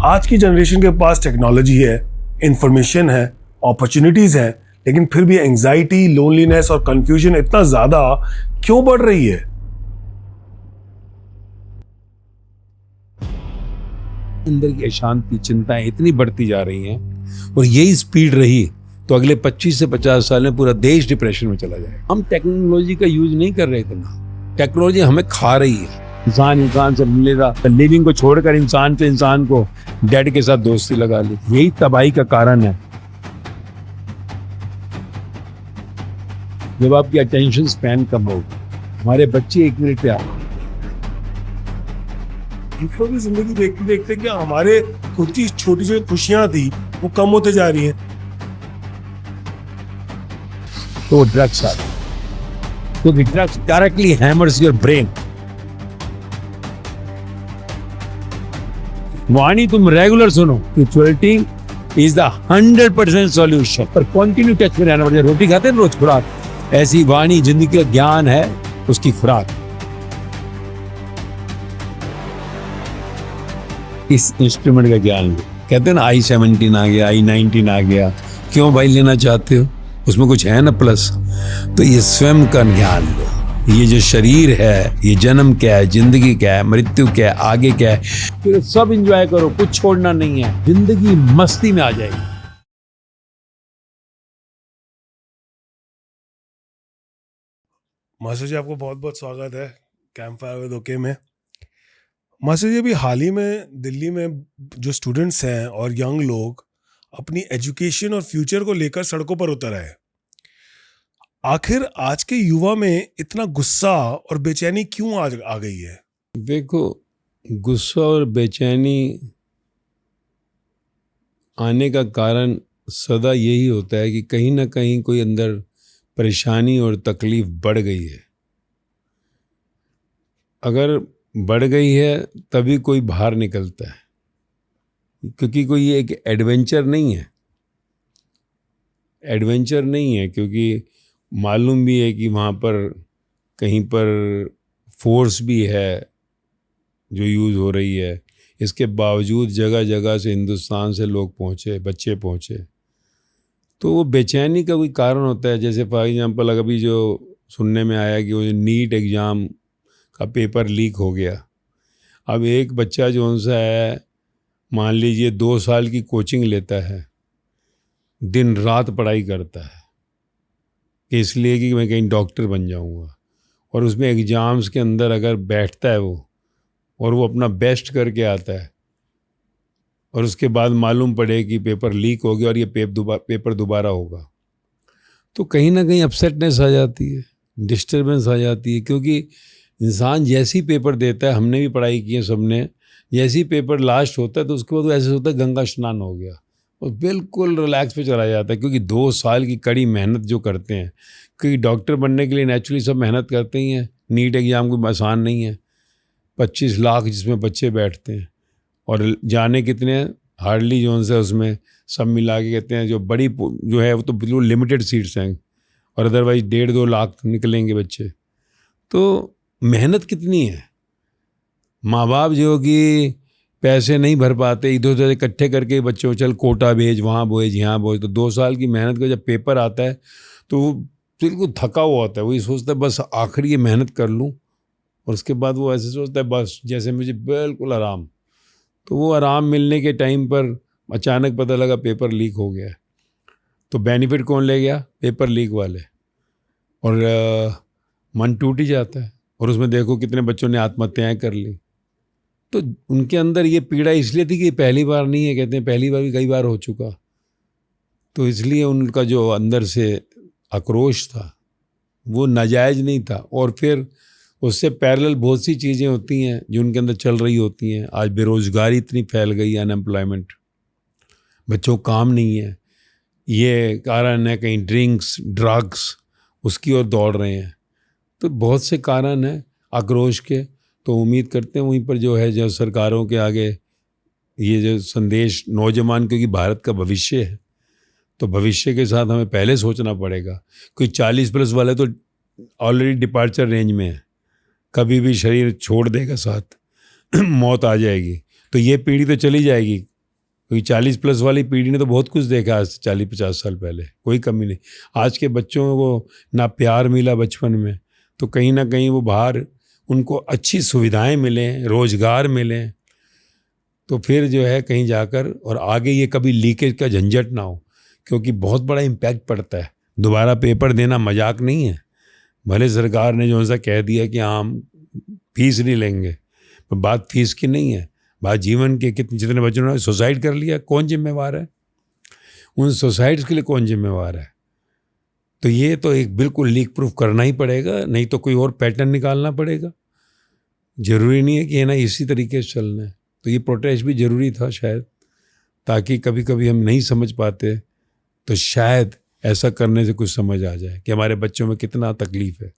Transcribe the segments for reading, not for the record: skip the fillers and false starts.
आज की जनरेशन के पास टेक्नोलॉजी है, इंफॉर्मेशन है, अपॉर्चुनिटीज है, लेकिन फिर भी एंजाइटी, लोनलीनेस और कंफ्यूजन इतना ज्यादा क्यों बढ़ रही है? अंदर की अशांति, चिंताएं इतनी बढ़ती जा रही हैं और यही स्पीड रही तो अगले 25 से 50 साल में पूरा देश डिप्रेशन में चला जाएगा। हम टेक्नोलॉजी का यूज नहीं कर रहे इतना, टेक्नोलॉजी हमें खा रही है। इंसान से मिलेगा, लिविंग को छोड़कर इंसान से इंसान को डेड के साथ दोस्ती लगा ली, यही तबाही का कारण है। जब आपकी अटेंशन स्पैन कम होगी, हमारे बच्चे एक मिनट पे आते, दूसरों की जिंदगी देखते देखते क्या हमारे खुद की छोटी छोटी खुशियां थी वो कम होते जा रही हैं। तो ड्रग्स आते हैं, क्योंकि drugs directly hammers your brain. Vani तुम रेगुलर सुनो, स्पिरिचुअलिटी इज द 100% सॉल्यूशन। पर कंटिन्यू टच में रहना पड़ेगा। रोटी खाते हैं रोज खुराक, ऐसी वाणी जिंदगी का ज्ञान है, उसकी खुराक। इस इंस्ट्रूमेंट का ज्ञान लो। कहते हैं ना i17 आ गया, i19 आ गया, क्यों भाई लेना चाहते हो? उसमें कुछ है ना प्लस। तो ये स्वयं का ज्ञान लो। ये जो शरीर है, ये जन्म क्या है, जिंदगी क्या है, मृत्यु क्या है, आगे क्या है, फिर सब एंजॉय करो, कुछ छोड़ना नहीं है। जिंदगी मस्ती में आ जाएगी। मास्टर जी, आपको बहुत बहुत स्वागत है कैंप फायर विद ओके में। मास्टर जी, अभी हाल ही में दिल्ली में जो स्टूडेंट्स हैं और यंग लोग अपनी एजुकेशन और फ्यूचर को लेकर सड़कों पर उतर आए। आखिर आज के युवा में इतना गुस्सा और बेचैनी क्यों आ गई है? देखो, गुस्सा और बेचैनी आने का कारण सदा यही होता है कि कहीं ना कहीं कोई अंदर परेशानी और तकलीफ बढ़ गई है। अगर बढ़ गई है तभी कोई बाहर निकलता है, क्योंकि कोई एक एडवेंचर नहीं है। एडवेंचर नहीं है क्योंकि मालूम भी है कि वहाँ पर कहीं पर फोर्स भी है जो यूज़ हो रही है। इसके बावजूद जगह जगह से हिंदुस्तान से लोग पहुँचे, बच्चे पहुँचे, तो वो बेचैनी का कोई कारण होता है। जैसे फॉर एग्जांपल अभी जो सुनने में आया कि वो नीट एग्ज़ाम का पेपर लीक हो गया। अब एक बच्चा जो उनसा है, मान लीजिए 2 साल की कोचिंग लेता है, दिन रात पढ़ाई करता है कि इसलिए कि मैं कहीं डॉक्टर बन जाऊंगा, और उसमें एग्ज़ाम्स के अंदर अगर बैठता है वो और वो अपना बेस्ट करके आता है और उसके बाद मालूम पड़े कि पेपर लीक हो गया और ये पेपर दोबारा होगा, तो कहीं ना कहीं अपसेटनेस आ जाती है, डिस्टर्बेंस आ जाती है। क्योंकि इंसान जैसी पेपर देता है, हमने भी पढ़ाई की है सबने, जैसी पेपर लास्ट होता है तो उसके बाद वो ऐसे होता है गंगा स्नान हो गया और बिल्कुल रिलैक्स पे चला जाता है। क्योंकि 2 साल की कड़ी मेहनत जो करते हैं, क्योंकि डॉक्टर बनने के लिए नेचुरली सब मेहनत करते ही हैं। नीट एग्ज़ाम कोई आसान नहीं है, 25 लाख जिसमें बच्चे बैठते हैं और जाने कितने हैं, हार्डली जो है उसमें सब मिला के कहते हैं जो बड़ी जो है वो तो बिल्कुल लिमिटेड सीट्स हैं, और अदरवाइज 1.5-2 लाख निकलेंगे बच्चे। तो मेहनत कितनी है। माँ बाप जो कि पैसे नहीं भर पाते, इधर उधर इकट्ठे करके बच्चों चल कोटा भेज, वहाँ भेज, यहाँ भेज, तो 2 साल की मेहनत का जब पेपर आता है तो वो बिल्कुल थका हुआ होता है। वही सोचता है बस आखिरी ये मेहनत कर लूँ, और उसके बाद वो ऐसे सोचता है बस जैसे मुझे बिल्कुल आराम। तो वो आराम मिलने के टाइम पर अचानक पता लगा पेपर लीक हो गया। तो बेनिफिट कौन ले गया? पेपर लीक वाले। और मन टूट ही जाता है। और उसमें देखो कितने बच्चों ने आत्महत्याएं कर ली। तो उनके अंदर ये पीड़ा इसलिए थी कि पहली बार नहीं है, कहते हैं पहली बार भी कई बार हो चुका, तो इसलिए उनका जो अंदर से आक्रोश था वो नाजायज़ नहीं था। और फिर उससे पैरेलल बहुत सी चीज़ें होती हैं जो उनके अंदर चल रही होती हैं। आज बेरोज़गारी इतनी फैल गई, अनएम्प्लॉयमेंट, बच्चों काम नहीं है, ये कारण है। कहीं ड्रिंक्स, ड्रग्स, उसकी ओर दौड़ रहे हैं। तो बहुत से कारण हैं आक्रोश के। तो उम्मीद करते हैं वहीं पर जो है, जो सरकारों के आगे ये जो संदेश, नौजवान क्योंकि भारत का भविष्य है, तो भविष्य के साथ हमें पहले सोचना पड़ेगा। कोई 40+ वाले तो ऑलरेडी डिपार्चर रेंज में है, कभी भी शरीर छोड़ देगा साथ, मौत आ जाएगी। तो ये पीढ़ी तो चली जाएगी, क्योंकि 40+ वाली पीढ़ी ने तो बहुत कुछ देखा आज से 40-50 साल पहले, कोई कमी नहीं। आज के बच्चों को ना प्यार मिला बचपन में, तो कहीं ना कहीं वो बाहर उनको अच्छी सुविधाएं मिलें, रोजगार मिलें, तो फिर जो है कहीं जाकर और आगे ये कभी लीकेज का झंझट ना हो, क्योंकि बहुत बड़ा इम्पैक्ट पड़ता है। दोबारा पेपर देना मजाक नहीं है। भले सरकार ने जो सा कह दिया कि हाँ हम फीस नहीं लेंगे, पर बात फीस की नहीं है, बात जीवन के कितने जितने बच्चों ने सुसाइड कर लिया, कौन जिम्मेवार है? उन सुसाइड्स के लिए कौन जिम्मेवार है? तो ये तो एक बिल्कुल लीक प्रूफ करना ही पड़ेगा, नहीं तो कोई और पैटर्न निकालना पड़ेगा। जरूरी नहीं है कि है ना इसी तरीके से चलना है। तो ये प्रोटेस्ट भी जरूरी था शायद, ताकि कभी कभी हम नहीं समझ पाते तो शायद ऐसा करने से कुछ समझ आ जाए कि हमारे बच्चों में कितना तकलीफ है।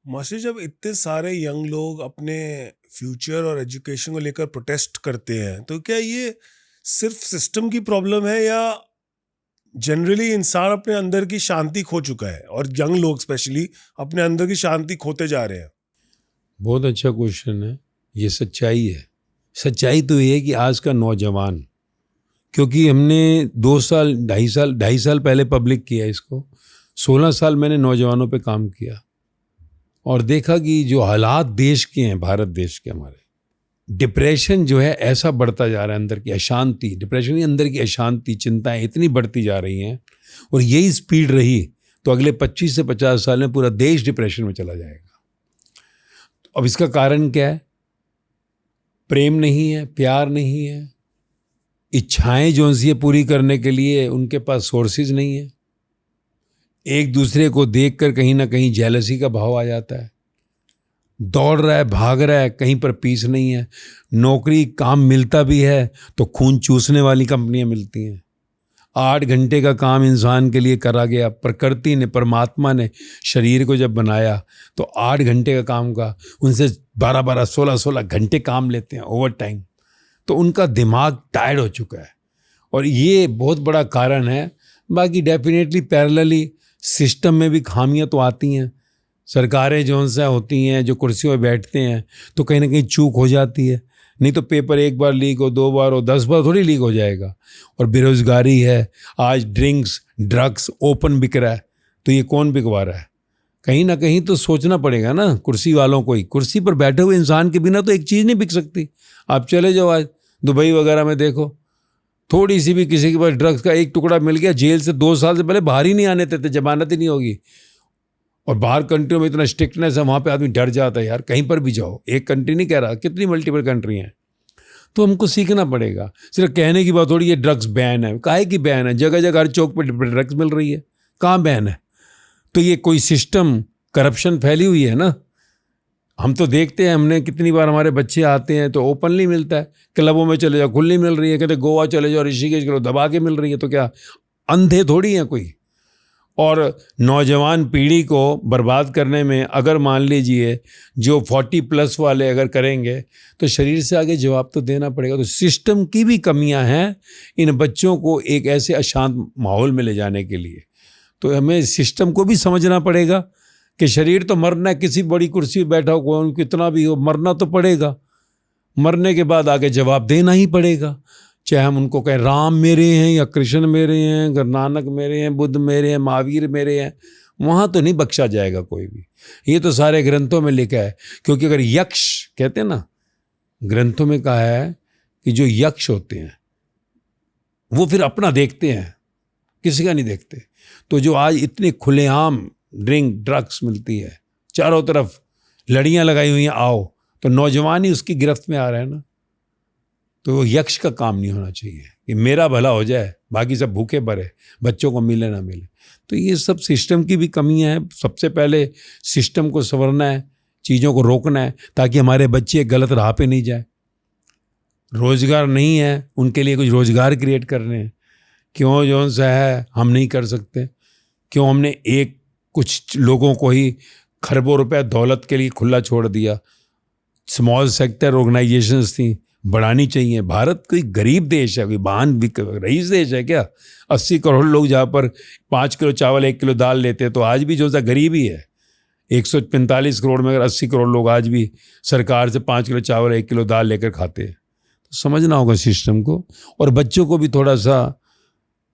मास्टर, जब इतने सारे यंग लोग अपने फ्यूचर और एजुकेशन को लेकर प्रोटेस्ट करते हैं, तो क्या ये सिर्फ सिस्टम की प्रॉब्लम है या जनरली इंसान अपने अंदर की शांति खो चुका है और यंग लोग स्पेशली अपने अंदर की शांति खोते जा रहे हैं? बहुत अच्छा क्वेश्चन है। ये सच्चाई है। सच्चाई तो ये है कि आज का नौजवान, क्योंकि हमने 2 साल 2.5 साल पहले पब्लिक किया इसको, 16 साल मैंने नौजवानों पे काम किया और देखा कि जो हालात देश के हैं, भारत देश के हमारे, डिप्रेशन जो है ऐसा बढ़ता जा रहा है, अंदर की अशांति, डिप्रेशन ही अंदर की अशांति, चिंताएं इतनी बढ़ती जा रही हैं, और यही स्पीड रही तो अगले 25 से 50 साल में पूरा देश डिप्रेशन में चला जाएगा। अब इसका कारण क्या है? प्रेम नहीं है, प्यार नहीं है, इच्छाएं जो उनसे पूरी करने के लिए उनके पास सोर्सेज नहीं है, एक दूसरे को देखकर कहीं ना कहीं जेलसी का भाव आ जाता है, दौड़ रहा है, भाग रहा है, कहीं पर पीस नहीं है, नौकरी काम मिलता भी है तो खून चूसने वाली कंपनियां मिलती हैं। 8 घंटे का काम इंसान के लिए करा गया, प्रकृति ने, परमात्मा ने शरीर को जब बनाया तो 8 घंटे का काम का उनसे 12-12, 16-16 घंटे काम लेते हैं ओवर टाइम। तो उनका दिमाग टायर्ड हो चुका है और ये बहुत बड़ा कारण है। बाकी डेफिनेटली पैरेलली सिस्टम में भी खामियां तो आती हैं। सरकारें जो सा होती हैं, जो कुर्सियों पर बैठते हैं, तो कहीं ना कहीं चूक हो जाती है। नहीं तो पेपर एक बार लीक हो, 2 बार हो, 10 बार थोड़ी लीक हो जाएगा। और बेरोजगारी है, आज ड्रिंक्स ड्रग्स ओपन बिक रहा है, तो ये कौन बिकवा रहा है? कहीं ना कहीं तो सोचना पड़ेगा ना कुर्सी वालों को ही। कुर्सी पर बैठे हुए इंसान के बिना तो एक चीज़ नहीं बिक सकती। आप चले जाओ आज दुबई वगैरह में, देखो थोड़ी सी भी किसी के पास ड्रग्स का एक टुकड़ा मिल गया, जेल से 2 साल से पहले बाहर ही नहीं आने देते, जमानत ही नहीं होगी। और बाहर कंट्रियों में इतना स्ट्रिक्टनेस है, वहाँ पे आदमी डर जाता है यार। कहीं पर भी जाओ, एक कंट्री नहीं कह रहा, कितनी मल्टीपल कंट्री हैं। तो हमको सीखना पड़ेगा। सिर्फ कहने की बात थोड़ी ये ड्रग्स बैन है, काहे की बैन है? जगह जगह हर चौक पर ड्रग्स मिल रही है, कहाँ बैन है? तो ये कोई सिस्टम करप्शन फैली हुई है ना। हम तो देखते हैं, हमने कितनी बार हमारे बच्चे आते हैं तो ओपनली मिलता है, क्लबों में चले जाओ खुली मिल रही है, कहते गोवा चले जाओ, ऋषिकेश चलो दबा के मिल रही है। तो क्या अंधे थोड़ी हैं कोई? और नौजवान पीढ़ी को बर्बाद करने में अगर मान लीजिए जो 40+ वाले अगर करेंगे तो शरीर से आगे जवाब तो देना पड़ेगा। तो सिस्टम की भी कमियां हैं इन बच्चों को एक ऐसे अशांत माहौल में ले जाने के लिए। तो हमें सिस्टम को भी समझना पड़ेगा कि शरीर तो मरना है, किसी बड़ी कुर्सी पर बैठा हो कौन कितना भी हो, मरना तो पड़ेगा। मरने के बाद आगे जवाब देना ही पड़ेगा, चाहे हम उनको कहें राम मेरे हैं या कृष्ण मेरे हैं, गुरु नानक मेरे हैं, बुद्ध मेरे हैं, महावीर मेरे हैं, वहाँ तो नहीं बख्शा जाएगा कोई भी। ये तो सारे ग्रंथों में लिखा है। क्योंकि अगर यक्ष कहते हैं ना, ग्रंथों में कहा है कि जो यक्ष होते हैं वो फिर अपना देखते हैं, किसी का नहीं देखते। तो जो आज इतने खुलेआम ड्रिंक ड्रग्स मिलती है, चारों तरफ लड़ियाँ लगाई हुई हैं, आओ, तो नौजवान ही उसकी गिरफ्त में आ रहे हैं ना। तो यक्ष का काम नहीं होना चाहिए कि मेरा भला हो जाए, बाकी सब भूखे भरे, बच्चों को मिले ना मिले। तो ये सब सिस्टम की भी कमियां हैं। सबसे पहले सिस्टम को संवरना है, चीज़ों को रोकना है, ताकि हमारे बच्चे गलत राह पे नहीं जाए। रोज़गार नहीं है, उनके लिए कुछ रोज़गार क्रिएट करने हैं। क्यों जो सा है हम नहीं कर सकते? क्यों हमने एक कुछ लोगों को ही खरबों रुपए दौलत के लिए खुला छोड़ दिया? स्मॉल सेक्टर ऑर्गेनाइजेशंस थी, बढ़ानी चाहिए। भारत कोई गरीब देश है, कोई महान रईस देश है क्या? 80 करोड़ लोग जहाँ पर 5 किलो चावल 1 किलो दाल लेते हैं, तो आज भी जो सा गरीब ही है। 145 करोड़ में अगर 80 करोड़ लोग आज भी सरकार से 5 किलो चावल 1 किलो दाल लेकर खाते हैं, तो समझना होगा सिस्टम को, और बच्चों को भी थोड़ा सा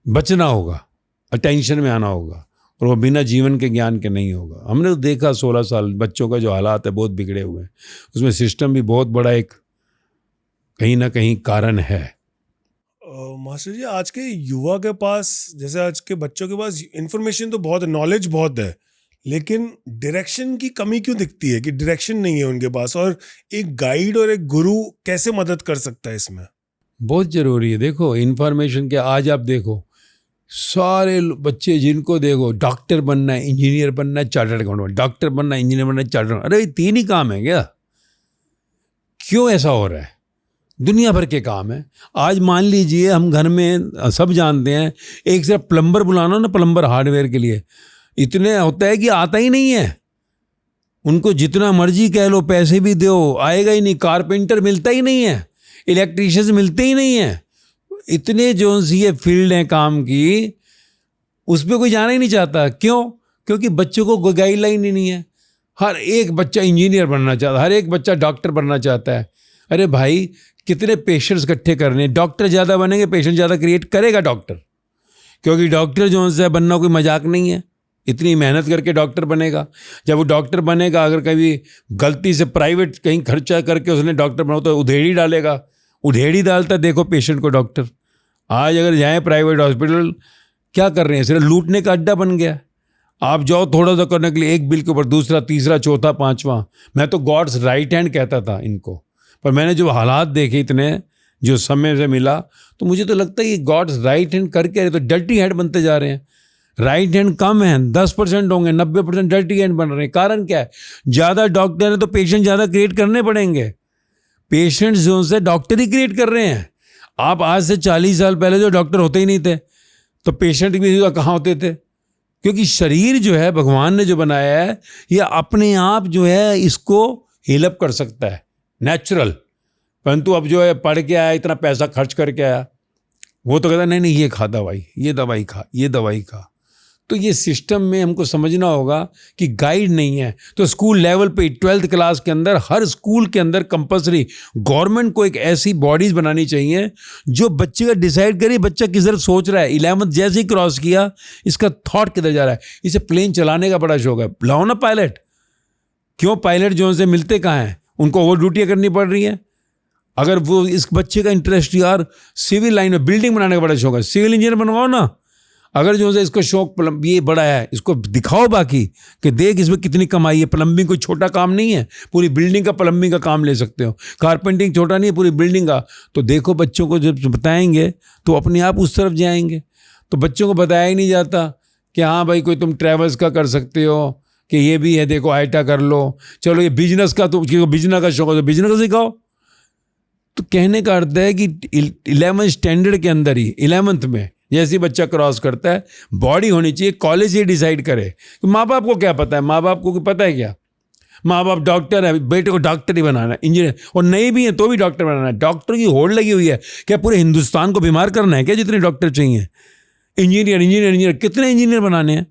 बचना होगा, अटेंशन में आना होगा, और वो बिना जीवन के ज्ञान के नहीं होगा। हमने तो देखा 16 साल बच्चों का जो हालात है बहुत बिगड़े हुए हैं, उसमें सिस्टम भी बहुत बड़ा एक कहीं ना कहीं कारण है। मास्टर जी, आज के युवा के पास, जैसे आज के बच्चों के पास इंफॉर्मेशन तो बहुत है, नॉलेज बहुत है, लेकिन डायरेक्शन की कमी क्यों दिखती है कि डायरेक्शन नहीं है उनके पास, और एक गाइड और एक गुरु कैसे मदद कर सकता है इसमें? बहुत ज़रूरी है। देखो इन्फॉर्मेशन के, आज आप देखो सारे बच्चे जिनको देखो डॉक्टर बनना है, इंजीनियर बनना है, चार्टर्ड अकाउंटेंट, डॉक्टर बनना है, इंजीनियर बनना है, चार्टर्ड, अरे ये 3 ही काम है क्या? क्यों ऐसा हो रहा है? दुनिया भर के काम है। आज मान लीजिए हम घर में सब जानते हैं, एक सिर्फ प्लम्बर बुलाना ना, प्लम्बर हार्डवेयर के लिए इतने होता है कि आता ही नहीं है। उनको जितना मर्जी कह लो, पैसे भी दो, आएगा ही नहीं। कारपेंटर मिलता ही नहीं है, इलेक्ट्रीशियन मिलते ही नहीं है। इतने जो सी ये फील्ड हैं काम की, उस पर कोई जाना ही नहीं चाहता। क्यों? क्योंकि बच्चों को कोई गाइडलाइन ही नहीं है। हर एक बच्चा इंजीनियर बनना चाहता है, हर एक बच्चा डॉक्टर बनना चाहता है। अरे भाई, कितने पेशेंट्स इकट्ठे करने हैं? डॉक्टर ज़्यादा बनेंगे, पेशेंट ज़्यादा क्रिएट करेगा डॉक्टर, क्योंकि डॉक्टर जो है बनना कोई मजाक नहीं है। इतनी मेहनत करके डॉक्टर बनेगा। जब वो डॉक्टर बनेगा, अगर कभी गलती से प्राइवेट कहीं खर्चा करके उसने डॉक्टर बना तो उधेड़ी डालेगा, उधेड़ी डालता देखो पेशेंट को डॉक्टर। आज अगर जाएँ प्राइवेट हॉस्पिटल, क्या कर रहे हैं? सिर्फ लूटने का अड्डा बन गया। आप जाओ थोड़ा सा करने के लिए, एक बिल के ऊपर दूसरा, तीसरा, चौथा, पांचवा। मैं तो गॉड्स राइट हैंड कहता था इनको, पर मैंने जो हालात देखे इतने, जो समय से मिला, तो मुझे तो लगता है कि गॉड्स राइट हैंड करके तो डर्टी हैंड बनते जा रहे हैं। राइट हैंड कम है, 10% होंगे, 90% डर्टी हैंड बन रहे हैं। कारण क्या है? ज़्यादा डॉक्टर है तो पेशेंट ज़्यादा क्रिएट करने पड़ेंगे। पेशेंट्स जो से डॉक्टर ही क्रिएट कर रहे हैं। आप आज से 40 साल पहले जो डॉक्टर होते ही नहीं थे, तो पेशेंट भी कहाँ होते थे? क्योंकि शरीर जो है भगवान ने जो बनाया है, ये अपने आप जो है इसको हीलअप कर सकता है, नेचुरल। परंतु अब जो है पढ़ के आया, इतना पैसा खर्च करके आया, वो तो कहता नहीं नहीं ये खा दवाई, ये दवाई खा, ये दवाई खा। तो ये सिस्टम में हमको समझना होगा कि गाइड नहीं है। तो स्कूल लेवल पे 12th क्लास के अंदर, हर स्कूल के अंदर कंपलसरी गवर्नमेंट को एक ऐसी बॉडीज बनानी चाहिए जो बच्चे का डिसाइड करे बच्चा किस तरफ सोच रहा है। 11th जैसे ही क्रॉस किया, इसका थॉट किधर जा रहा है। इसे प्लेन चलाने का बड़ा शौक है, लाओ ना पायलट। क्यों? पायलट जो उनसे मिलते कहाँ हैं? उनको ओवर ड्यूटियाँ करनी पड़ रही हैं। अगर वो इस बच्चे का इंटरेस्ट यार सिविल लाइन में, बिल्डिंग बनाने का बड़ा शौक है, सिविल इंजीनियर बनवाओ ना। अगर जो है इसको शौक ये बड़ा है, इसको दिखाओ बाकी कि देख इसमें कितनी कमाई है। प्लम्बिंग कोई छोटा काम नहीं है, पूरी बिल्डिंग का प्लम्बिंग का काम ले सकते हो। कारपेंटिंग छोटा नहीं है, पूरी बिल्डिंग का। तो देखो बच्चों को जब बताएंगे तो अपने आप उस तरफ जाएंगे। तो बच्चों को बताया ही नहीं जाता कि हाँ भाई कोई तुम ट्रैवल्स का कर सकते हो, कि ये भी है, देखो आईटा कर लो, चलो ये बिजनेस का, तो बिजनेस का शौक है तो बिजनेस सिखाओ। तो कहने का अर्थ है कि 11th स्टैंडर्ड के अंदर ही, 11th में जैसे ही बच्चा क्रॉस करता है, बॉडी होनी चाहिए। कॉलेज ये डिसाइड करे। तो माँ बाप को क्या पता है? माँ बाप को पता है क्या? माँ बाप डॉक्टर है, बेटे को डॉक्टर ही बनाना है, इंजीनियर, और नहीं भी है तो भी डॉक्टर बनाना है। डॉक्टर की होड़ लगी हुई है। क्या पूरे हिंदुस्तान को बीमार करना है क्या? जितने डॉक्टर चाहिए, इंजीनियर इंजीनियर इंजीनियर, कितने इंजीनियर बनाने हैं?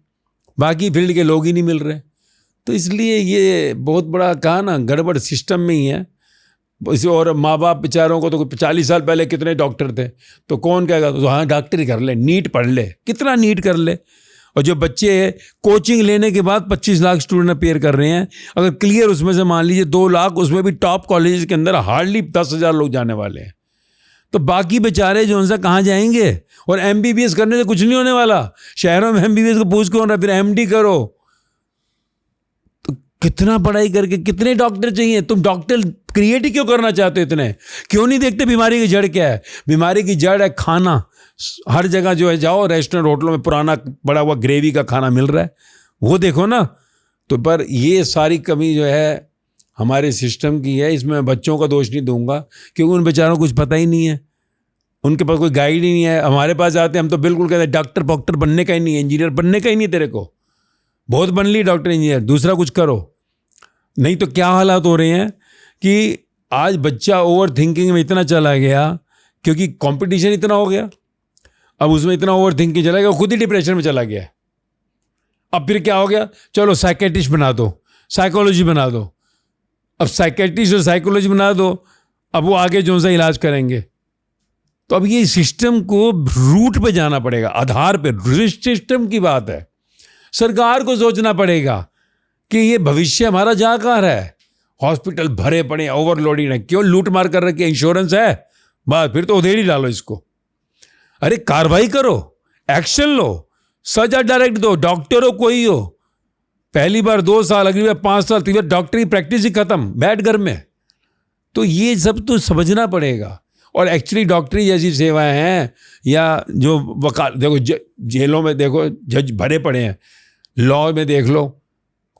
बाकी फील्ड के लोग ही नहीं मिल रहे। तो इसलिए ये बहुत बड़ा कहा ना, गड़बड़ सिस्टम में ही है। और माँ बाप बेचारों को तो 40 साल पहले कितने डॉक्टर थे, तो कौन कहेगा तो हाँ डॉक्टर ही कर ले, नीट पढ़ ले। कितना नीट कर ले? और जो बच्चे कोचिंग लेने के बाद 25 लाख स्टूडेंट अपेयर कर रहे हैं, अगर क्लियर उसमें से मान लीजिए 2 लाख, उसमें भी टॉप कॉलेज के अंदर हार्डली 10,000 लोग जाने वाले हैं। तो बाकी बेचारे जो उनसे कहाँ जाएंगे? और MBBS करने से कुछ नहीं होने वाला। शहरों में MBBS को पूछ कौन रहा, फिर MD करो। कितना पढ़ाई करके कितने डॉक्टर चाहिए? तुम डॉक्टर क्रिएट ही क्यों करना चाहते हो इतने? क्यों नहीं देखते बीमारी की जड़ क्या है? बीमारी की जड़ है खाना। हर जगह जो है जाओ, रेस्टोरेंट होटलों में पुराना बड़ा हुआ ग्रेवी का खाना मिल रहा है, वो देखो ना। तो पर ये सारी कमी जो है हमारे सिस्टम की है। इसमें बच्चों का दोष नहीं दूंगा, क्योंकि उन बेचारों को कुछ पता ही नहीं है, उनके पास कोई गाइड ही नहीं है। हमारे पास आते हैं, हम तो बिल्कुल कहते हैं डॉक्टर पॉक्टर बनने का ही नहीं है, इंजीनियर बनने का ही नहीं तेरे को। बहुत बन ली डॉक्टर इंजीनियर, दूसरा कुछ करो। नहीं तो क्या हालात हो रहे हैं कि आज बच्चा ओवर थिंकिंग में इतना चला गया, क्योंकि कंपटीशन इतना हो गया, अब उसमें इतना ओवर थिंकिंग चला गया, खुद ही डिप्रेशन में चला गया। अब फिर क्या हो गया? चलो साइकेट्रिस्ट बना दो, साइकोलॉजी बना दो। अब साइकेट्रिस्ट और साइकोलॉजी बना दो, अब वो आगे जो सा इलाज करेंगे। तो अब ये सिस्टम को रूट पे जाना पड़ेगा, आधार पे। सिस्टम की बात है, सरकार को सोचना पड़ेगा कि ये भविष्य हमारा जाकर है। हॉस्पिटल भरे पड़े, ओवरलोडिंग है, क्यों लूट मार कर रखी है? इंश्योरेंस है, बस फिर तो उधेड़ ही डालो इसको। अरे कार्रवाई करो, एक्शन लो, सजा डायरेक्ट दो। डॉक्टर हो कोई हो, पहली बार 2 साल, अगली बार 5 साल, 3 बार डॉक्टरी प्रैक्टिस ही खत्म, बैठ घर में। तो ये सब तो समझना पड़ेगा। और एक्चुअली डॉक्टरी जैसी सेवाएं हैं, या जो वकाल, देखो जेलों में देखो जज भरे पड़े हैं, लॉ में देख लो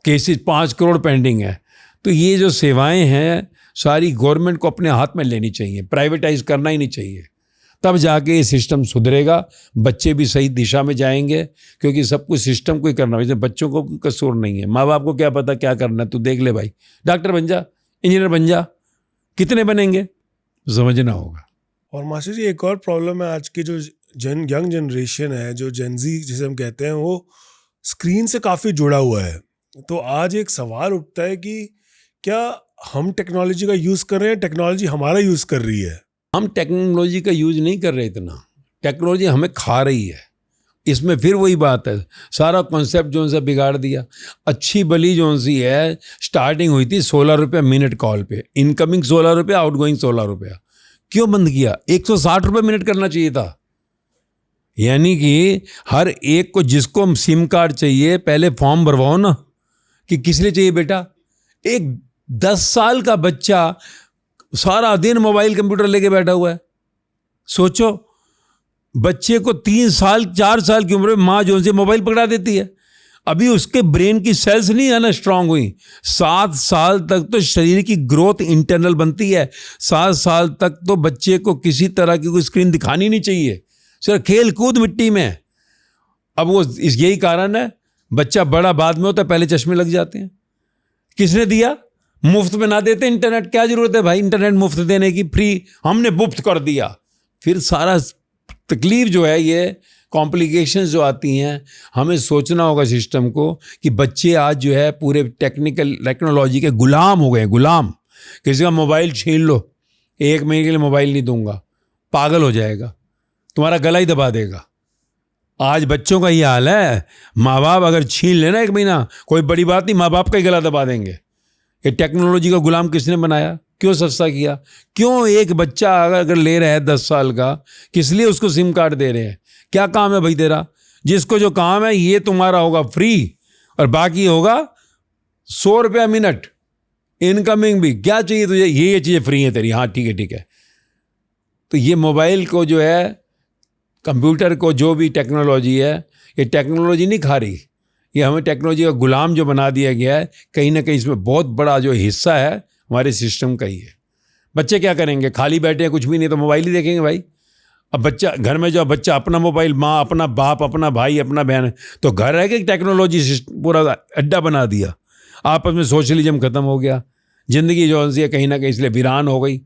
केसेस 5 करोड़ पेंडिंग है। तो ये जो सेवाएं हैं सारी गवर्नमेंट को अपने हाथ में लेनी चाहिए, प्राइवेटाइज करना ही नहीं चाहिए। तब जाके ये सिस्टम सुधरेगा, बच्चे भी सही दिशा में जाएंगे, क्योंकि सब कुछ सिस्टम को ही करना है। बच्चों को कसूर नहीं है, माँ बाप को क्या पता क्या करना है। तू देख ले भाई, डॉक्टर बन जा, इंजीनियर बन जा, कितने बनेंगे समझना होगा। और मास्टर जी एक और प्रॉब्लम है आज की जो यंग जनरेशन है, जो जेनजी जिसे हम कहते हैं, वो स्क्रीन से काफ़ी जुड़ा हुआ है। तो आज एक सवाल उठता है कि क्या हम टेक्नोलॉजी का यूज़ कर रहे हैं, टेक्नोलॉजी हमारा यूज़ कर रही है? हम टेक्नोलॉजी का यूज नहीं कर रहे इतना, टेक्नोलॉजी हमें खा रही है। इसमें फिर वही बात है, सारा कॉन्सेप्ट जो सा बिगाड़ दिया। अच्छी भली जो सी है, स्टार्टिंग हुई थी 16 रुपये मिनट कॉल पे, इनकमिंग 16 रुपये, आउटगोइंग 16 रुपया। क्यों बंद किया? 160 रुपये मिनट करना चाहिए था। यानी कि हर एक को, जिसको सिम कार्ड चाहिए, पहले फॉर्म भरवाओ ना कि किस लिए चाहिए बेटा। एक 10 साल का बच्चा सारा दिन मोबाइल कंप्यूटर लेके बैठा हुआ है। सोचो, बच्चे को 3 साल 4 साल की उम्र में माँ जो से मोबाइल पकड़ा देती है। अभी उसके ब्रेन की सेल्स नहीं है ना स्ट्रांग हुई। 7 साल तक तो शरीर की ग्रोथ इंटरनल बनती है। 7 साल तक तो बच्चे को किसी तरह की कोई स्क्रीन दिखानी नहीं चाहिए, सिर्फ खेल कूद मिट्टी में। अब वो यही कारण है, बच्चा बड़ा बाद में होता है, पहले चश्मे लग जाते हैं। किसने दिया? मुफ्त में ना देते इंटरनेट, क्या जरूरत है भाई इंटरनेट मुफ्त देने की? फ्री हमने मुफ्त कर दिया। फिर सारा तकलीफ जो है, ये कॉम्प्लिकेशंस जो आती हैं, हमें सोचना होगा सिस्टम को कि बच्चे आज जो है पूरे टेक्नोलॉजी के गुलाम हो गए। गुलाम, किसी का मोबाइल छीन लो, 1 महीने के लिए मोबाइल नहीं दूंगा, पागल हो जाएगा, तुम्हारा गला ही दबा देगा। आज बच्चों का ये हाल है। माँ बाप अगर छीन लेना 1 महीना, कोई बड़ी बात नहीं, माँ बाप का ही गला दबा देंगे। ये टेक्नोलॉजी का गुलाम किसने बनाया? क्यों सस्ता किया? क्यों एक बच्चा अगर ले रहा है 10 साल का, किस लिए उसको सिम कार्ड दे रहे हैं? क्या काम है भाई तेरा? जिसको जो काम है ये तुम्हारा होगा फ्री, और बाकी होगा 100 रुपया मिनट, इनकमिंग भी। क्या चाहिए तुझे? ये चीज़ें फ्री हैं तेरी। हाँ ठीक है ठीक है। तो ये मोबाइल को जो है, कंप्यूटर को, जो भी टेक्नोलॉजी है, ये टेक्नोलॉजी नहीं खा रही, ये हमें टेक्नोलॉजी का गुलाम जो बना दिया गया है। कहीं ना कहीं इसमें बहुत बड़ा जो हिस्सा है हमारे सिस्टम का ही है। बच्चे क्या करेंगे? खाली बैठे हैं, कुछ भी नहीं तो मोबाइल ही देखेंगे भाई। अब बच्चा घर में, जो बच्चा अपना मोबाइल, माँ अपना, बाप अपना, भाई अपना, बहन, तो घर है कि टेक्नोलॉजी पूरा अड्डा बना दिया। आपस में सोशलिज्म खत्म हो गया, ज़िंदगी जो है कहीं ना कहीं इसलिए वीरान हो गई।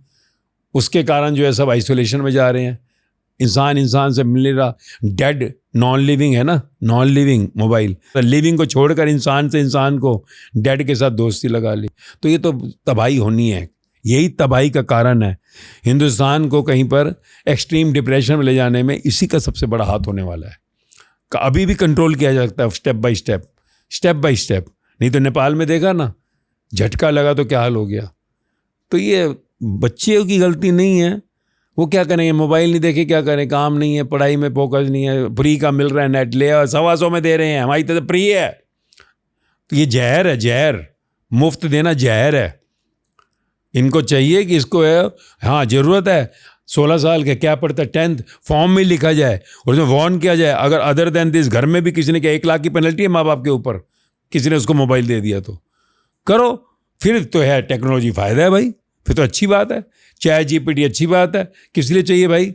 उसके कारण जो है सब आइसोलेशन में जा रहे हैं, इंसान से मिल रहा। डेड नॉन लिविंग है ना, नॉन लिविंग मोबाइल, लिविंग को छोड़कर इंसान से इंसान को डेड के साथ दोस्ती लगा ली। तो ये तो तबाही होनी है, यही तबाही का कारण है। हिंदुस्तान को कहीं पर एक्सट्रीम डिप्रेशन में ले जाने में इसी का सबसे बड़ा हाथ होने वाला है। अभी भी कंट्रोल किया जा सकता है, स्टेप बाय स्टेप। नहीं तो नेपाल में देखा ना, झटका लगा तो क्या हाल हो गया। तो ये बच्चों की गलती नहीं है, वो क्या करेंगे? मोबाइल नहीं देखे क्या करें? काम नहीं है, पढ़ाई में फोकस नहीं है, फ्री का मिल रहा है नेट, ले 125 में दे रहे हैं, हमारी तरफ फ्री है। तो ये जहर है, जहर। मुफ्त देना जहर है। इनको चाहिए कि इसको है, हाँ ज़रूरत है 16 साल के, क्या पढ़ता है 10th, फॉर्म में लिखा जाए और उसमें वार्न किया जाए, अगर अदर देन दिस घर में भी किसी ने, क्या 1 लाख की पेनल्टी है माँ बाप के ऊपर, किसी ने उसको मोबाइल दे दिया तो करो। फिर तो है टेक्नोलॉजी, फ़ायदा है भाई, फिर तो अच्छी बात है। ChatGPT अच्छी बात है। किस लिए चाहिए भाई?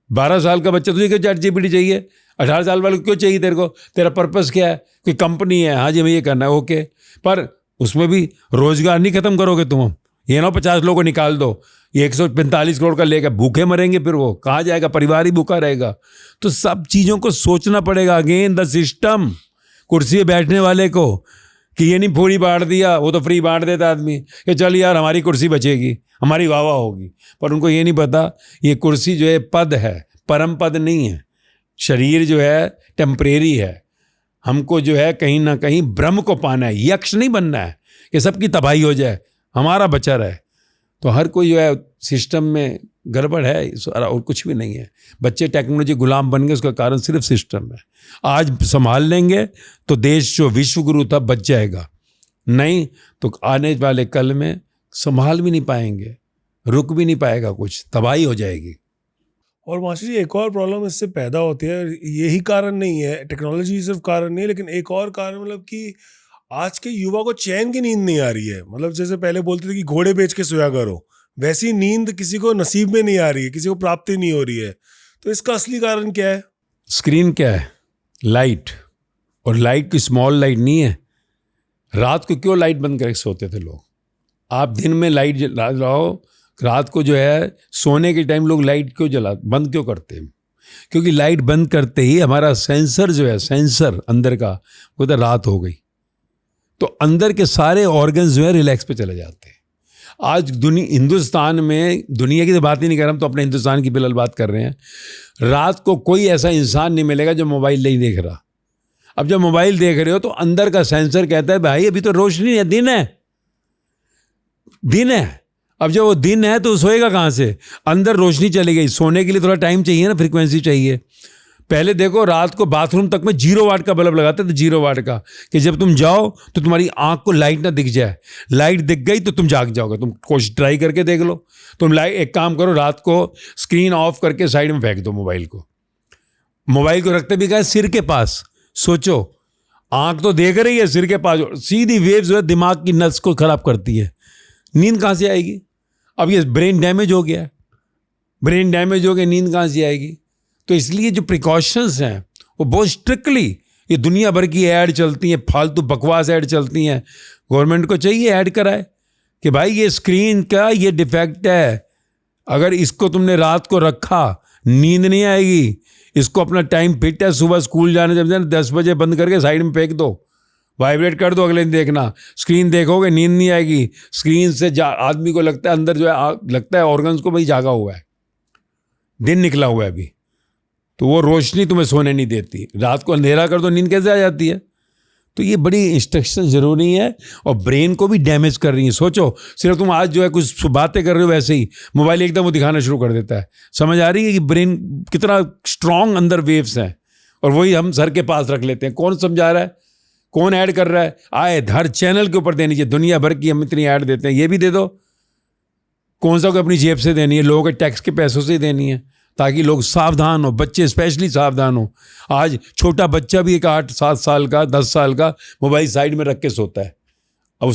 12 साल का बच्चा, तुझे क्यों ChatGPT चाहिए? 18 साल वाले को क्यों चाहिए तेरे को? तेरा पर्पस क्या है? कोई कंपनी है, हाँ जी हमें ये करना है, ओके, पर उसमें भी रोजगार नहीं खत्म करोगे तुम। ये ना 50 लोगों को निकाल दो, ये 145 करोड़ का लेकर भूखे मरेंगे, फिर वो कहाँ जाएगा? परिवार ही भूखा रहेगा। तो सब चीज़ों को सोचना पड़ेगा। अगेन द सिस्टम, कुर्सी पे बैठने वाले को कि ये नहीं पूरी बांट दिया, वो तो फ्री बांट देता आदमी कि चल यार हमारी कुर्सी बचेगी, हमारी वाह वाह होगी। पर उनको ये नहीं पता ये कुर्सी जो है पद है, परम पद नहीं है। शरीर जो है टेम्परेरी है। हमको जो है कहीं ना कहीं ब्रह्म को पाना है, यक्ष नहीं बनना है कि सबकी तबाही हो जाए, हमारा बचा रहे। तो हर कोई जो है सिस्टम में गड़बड़ है और कुछ भी नहीं है। बच्चे टेक्नोलॉजी गुलाम बन गए, उसका कारण सिर्फ सिस्टम है। आज संभाल लेंगे तो देश जो विश्व गुरु था बच जाएगा, नहीं तो आने वाले कल में संभाल भी नहीं पाएंगे, रुक भी नहीं पाएगा, कुछ तबाही हो जाएगी। और मास्टर जी एक और प्रॉब्लम इससे पैदा होती है, यही कारण नहीं है, टेक्नोलॉजी सिर्फ कारण नहीं है, लेकिन एक और कारण मतलब कि आज के युवा को चैन की नींद नहीं आ रही है। मतलब जैसे पहले बोलते थे कि घोड़े बेच के सोया करो, वैसी नींद किसी को नसीब में नहीं आ रही है, किसी को प्राप्ति नहीं हो रही है। तो इसका असली कारण क्या है? स्क्रीन क्या है? लाइट। और लाइट की स्मॉल लाइट नहीं है। रात को क्यों लाइट बंद करके सोते थे लोग? आप दिन में लाइट जलाओ, रात को जो है सोने के टाइम लोग लाइट क्यों बंद क्यों करते हैं? क्योंकि लाइट बंद करते ही हमारा सेंसर जो है, सेंसर अंदर का, वो तो रात हो गई, तो अंदर के सारे ऑर्गन्स जो है रिलैक्स पे चले जाते हैं। आज हिंदुस्तान में, दुनिया की तो बात ही नहीं कर रहा, हम तो अपने हिंदुस्तान की फिलहाल बात कर रहे हैं। रात को कोई ऐसा इंसान नहीं मिलेगा जो मोबाइल नहीं देख रहा। अब जब मोबाइल देख रहे हो तो अंदर का सेंसर कहता है भाई अभी तो रोशनी है, दिन है, दिन है। अब जब वो दिन है तो सोएगा कहाँ से? अंदर रोशनी चली गई, सोने के लिए थोड़ा टाइम चाहिए ना, फ्रीक्वेंसी चाहिए। पहले देखो रात को बाथरूम तक में 0 वाट का बल्ब लगाते थे, 0 वाट का, कि जब तुम जाओ तो तुम्हारी आंख को लाइट ना दिख जाए। लाइट दिख गई तो तुम जाग जाओगे। तुम कोशिश ट्राई करके देख लो। तुम एक काम करो, रात को स्क्रीन ऑफ करके साइड में फेंक दो मोबाइल को। मोबाइल को रखते भी क्या, सिर के पास। सोचो, आंख तो देख रही है, सिर के पास सीधी वेव जो है दिमाग की नस को खराब करती है। नींद कहाँ से आएगी? अब ये ब्रेन डैमेज हो गया, ब्रेन डैमेज हो गया, नींद कहाँ से आएगी? तो इसलिए जो प्रिकॉशंस हैं वो बहुत स्ट्रिक्टली, ये दुनिया भर की ऐड चलती हैं, फालतू बकवास ऐड चलती हैं। गवर्नमेंट को चाहिए ऐड कराए कि भाई ये स्क्रीन का ये डिफेक्ट है, अगर इसको तुमने रात को रखा नींद नहीं आएगी। इसको अपना टाइम फिट है, सुबह स्कूल जाने जब जाना 10 बजे बंद करके साइड में फेंक दो, वाइब्रेट कर दो, अगले दिन देखना। स्क्रीन देखोगे नींद नहीं आएगी। स्क्रीन से आदमी को लगता है अंदर जो है, लगता है ऑर्गन्स को भाई जागा हुआ है, दिन निकला हुआ है अभी, तो वो रोशनी तुम्हें सोने नहीं देती। रात को अंधेरा कर दो, नींद कैसे आ जाती है? तो ये बड़ी इंस्ट्रक्शन जरूरी है और ब्रेन को भी डैमेज कर रही है। सोचो, सिर्फ तुम आज जो है कुछ बातें कर रहे हो, वैसे ही मोबाइल एकदम वो दिखाना शुरू कर देता है। समझ आ रही है कि ब्रेन कितना स्ट्रांग अंदर वेव्स हैं, और वही हम सर के पास रख लेते हैं। कौन समझा रहा है, कौन ऐड कर रहा है? आए हर चैनल के ऊपर देनी चाहिए, दुनिया भर की हम इतनी ऐड देते हैं, ये भी दे दो। कौन सा को अपनी जेब से देनी है? लोगों के टैक्स के पैसों से ही देनी है, ताकि लोग सावधान हो, बच्चे स्पेशली सावधान हो। आज छोटा बच्चा भी एक 8-7 साल का, 10 साल का मोबाइल साइड में रख के सोता है। अब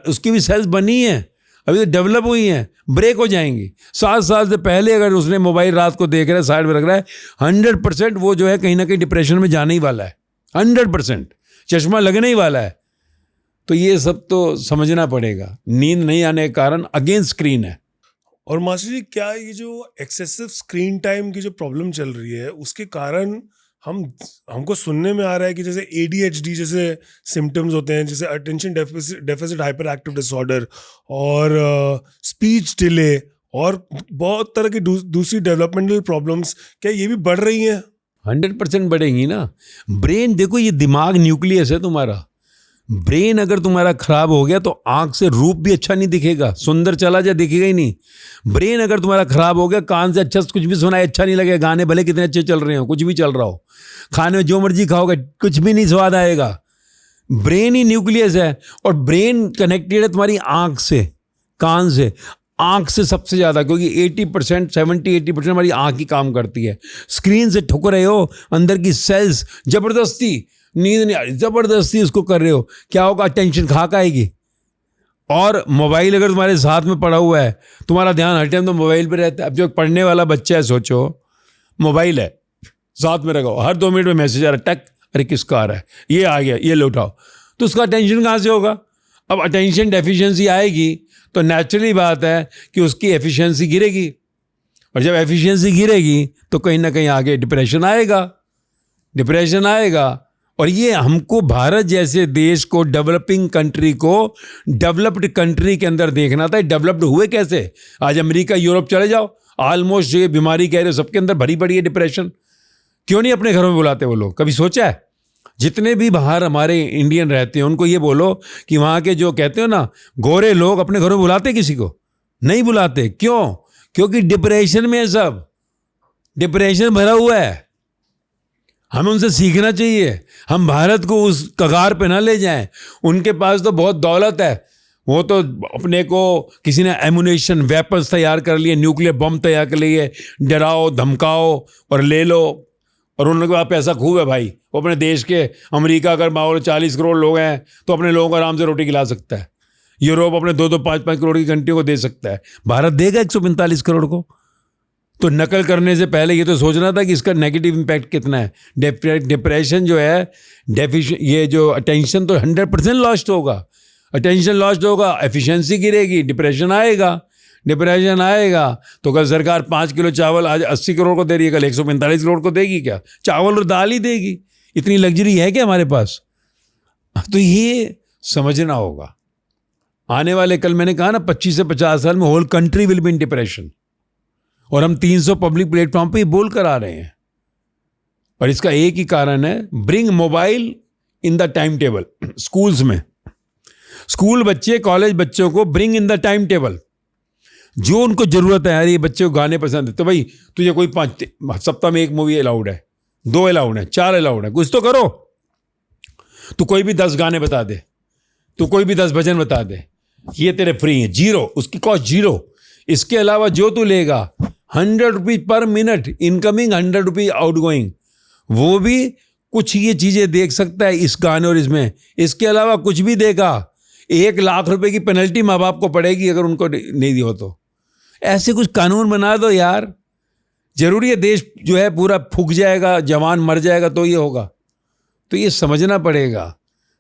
उसकी भी सेल्स बनी है, अभी तो डेवलप हुई हैं, ब्रेक हो जाएंगी। 7 साल से पहले अगर उसने मोबाइल रात को देख रहा है, साइड में रख रहा है, 100% वो जो है कहीं ना कहीं डिप्रेशन में जाने ही वाला है। 100% चश्मा लगने ही वाला है। तो ये सब तो समझना पड़ेगा। नींद नहीं आने के कारण अगेन स्क्रीन है। और मास्टर जी क्या ये जो एक्सेसिव स्क्रीन टाइम की जो प्रॉब्लम चल रही है, उसके कारण हमको सुनने में आ रहा है कि जैसे ADHD जैसे सिम्टम्स होते हैं, जैसे attention deficit hyper active disorder और स्पीच डिले और बहुत तरह की दूसरी डेवलपमेंटल प्रॉब्लम्स, क्या ये भी बढ़ रही हैं? 100% बढ़ेंगी ना। ब्रेन देखो, ये दिमाग न्यूक्लियस है तुम्हारा। ब्रेन अगर तुम्हारा खराब हो गया तो आंख से रूप भी अच्छा नहीं दिखेगा, सुंदर चला जाए दिखेगा ही नहीं। ब्रेन अगर तुम्हारा खराब हो गया, कान से अच्छा कुछ भी सुनाए अच्छा नहीं लगेगा, गाने भले कितने अच्छे चल रहे हो, कुछ भी चल रहा हो, खाने में जो मर्जी खाओगे कुछ भी नहीं स्वाद आएगा। ब्रेन ही न्यूक्लियस है, और ब्रेन कनेक्टेड है तुम्हारी आंख से, कान से। आंख से सबसे ज़्यादा, क्योंकि 80%, 70-80% हमारी आंख ही काम करती है। स्क्रीन से ठुक रहे हो, अंदर की सेल्स जबरदस्ती, नींद नहीं आ रही, जबरदस्ती उसको कर रहे हो, क्या होगा? टेंशन खाक आएगी। और मोबाइल अगर तुम्हारे साथ में पड़ा हुआ है, तुम्हारा ध्यान हर टाइम तो मोबाइल पे रहता है। अब जो पढ़ने वाला बच्चा है, सोचो मोबाइल है साथ में रखो, हर 2 मिनट में मैसेज आ रहा है, टक, अरे किसका आ रहा है, ये आ गया, ये लो उठाओ, तो उसका अटेंशन कहाँ से होगा? अब अटेंशन डेफिशिएंसी आएगी तो नेचुरली बात है कि उसकी एफिशिएंसी गिरेगी, और जब एफिशिएंसी गिरेगी तो कहीं ना कहीं आगे डिप्रेशन आएगा। और ये हमको भारत जैसे देश को, डेवलपिंग कंट्री को डेवलप्ड कंट्री के अंदर देखना था। डेवलप्ड हुए कैसे? आज अमेरिका, यूरोप चले जाओ, ऑलमोस्ट ये बीमारी कह रहे हो सबके अंदर भरी पड़ी है, डिप्रेशन। क्यों नहीं अपने घरों में बुलाते वो लोग? कभी सोचा है? जितने भी बाहर हमारे इंडियन रहते हैं उनको ये बोलो कि वहाँ के जो कहते हो ना गोरे लोग, अपने घरों में बुलाते किसी को? नहीं बुलाते। क्यों? क्योंकि डिप्रेशन में है सब, डिप्रेशन भरा हुआ है। हमें उनसे सीखना चाहिए। हम भारत को उस कगार पे ना ले जाएं। उनके पास तो बहुत दौलत है, वो तो अपने को किसी ने एमुनेशन, वेपन्स तैयार कर लिए, न्यूक्लियर बम तैयार कर लिए, डराओ धमकाओ और ले लो। और उनके पास पैसा खूब है भाई। वो अपने देश के, अमेरिका अगर मान लो 40 करोड़ लोग हैं तो अपने लोगों को आराम से रोटी खिला सकता है। यूरोप अपने 2-2, 5-5 करोड़ की कंट्री को दे सकता है। भारत देगा 145 करोड़ को? तो नकल करने से पहले ये तो सोचना था कि इसका नेगेटिव इम्पैक्ट कितना है। डिप्रेशन जो है, ये जो अटेंशन तो 100% लॉस्ट होगा। अटेंशन लॉस्ट होगा, एफिशिएंसी गिरेगी, डिप्रेशन आएगा। डिप्रेशन आएगा तो कल सरकार 5 किलो चावल आज 80 करोड़ को दे रही है, कल 145 करोड़ को देगी क्या? चावल और दाल ही देगी। इतनी लग्जरी है क्या हमारे पास? तो ये समझना होगा। आने वाले, कल मैंने कहा ना, 25 से 50 साल में whole country will be in depression. और हम 300 पब्लिक प्लेटफॉर्म पे बोल कर आ रहे हैं। और इसका एक ही कारण है, bring mobile in the time table. Schools में, स्कूल बच्चे, कॉलेज बच्चों को bring in the time table. जो उनको जरूरत है, यार ये बच्चे को गाने पसंद है तो भाई तुझे कोई 5 सप्ताह में 1 मूवी अलाउड है, 2 अलाउड है, 4 अलाउड है, कुछ तो करो। तू कोई भी 10 गाने बता दे, तू कोई भी 10 भजन बता दे, ये तेरे फ्री हैं, 0, उसकी कॉस्ट 0। इसके अलावा जो तू लेगा 100 rupees per minute incoming, 100 rupees outgoing, वो भी कुछ ये चीजें देख सकता है इस गाने और इसमें। इसके अलावा कुछ भी देगा, 1 लाख रुपए की पेनल्टी माँ बाप को पड़ेगी अगर उनको नहीं दिया तो। ऐसे कुछ कानून बना दो यार। जरूरी है देश जो है पूरा फूक जाएगा, जवान मर जाएगा तो ये होगा? तो ये समझना पड़ेगा।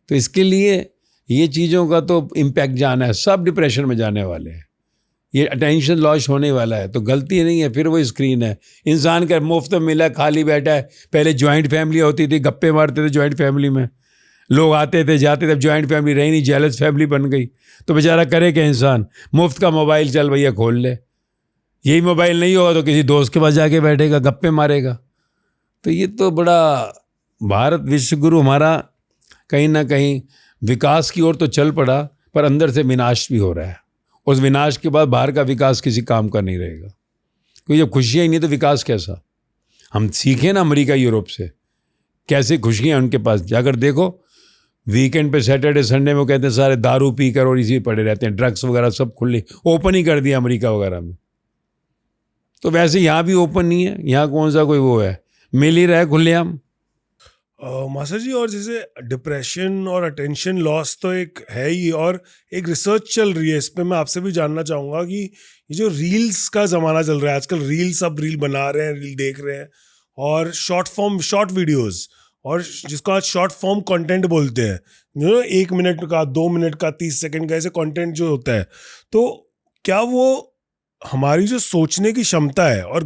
तो इसके लिए ये चीज़ों का तो इम्पैक्ट जाना है, सब डिप्रेशन में जाने वाले हैं। ये अटेंशन लॉस होने वाला है। तो गलती नहीं है, फिर वो स्क्रीन है। इंसान का मुफ्त में मिला, खाली बैठा है। पहले जॉइंट फैमिली होती थी, गप्पे मारते थे जॉइंट फैमिली में, लोग आते थे जाते थे। अब जॉइंट फैमिली रही नहीं, जेलस फैमिली बन गई। तो बेचारा करे क्या इंसान? मुफ्त का मोबाइल, चल भैया खोल ले। यही मोबाइल नहीं होगा तो किसी दोस्त के पास जाके बैठेगा, गप्पे मारेगा। तो ये तो बड़ा, भारत विश्व गुरु हमारा कहीं ना कहीं विकास की ओर तो चल पड़ा, पर अंदर से विनाश भी हो रहा है। उस विनाश के बाद बाहर का विकास किसी काम का नहीं रहेगा, क्योंकि जब खुशियाँ ही नहीं तो विकास कैसा? हम सीखें ना अमेरिका, यूरोप से, कैसे खुशियाँ उनके पास। जाकर देखो, वीकेंड पे सैटरडे संडे में वो कहते हैं सारे दारू पी कर और इसी पड़े रहते हैं, ड्रग्स वगैरह सब खुले ओपन ही कर दिया अमेरिका वगैरह में। तो वैसे यहाँ भी ओपन नहीं है। यहाँ कौन सा कोई वो है, मिल ही रहा है खुलेआम। मास्टर जी, और जैसे डिप्रेशन और अटेंशन लॉस तो एक है ही, और एक रिसर्च चल रही है इस पे। मैं आपसे भी जानना चाहूँगा कि ये जो रील्स का ज़माना चल रहा है आजकल, रील सब रील बना रहे हैं, रील देख रहे हैं, और शॉर्ट वीडियोस, और जिसको आज शॉर्ट फॉर्म कंटेंट बोलते हैं, जो 1 मिनट का, 2 मिनट का, 30 सेकंड का, ऐसे कंटेंट जो होता है, तो क्या वो हमारी जो सोचने की क्षमता है और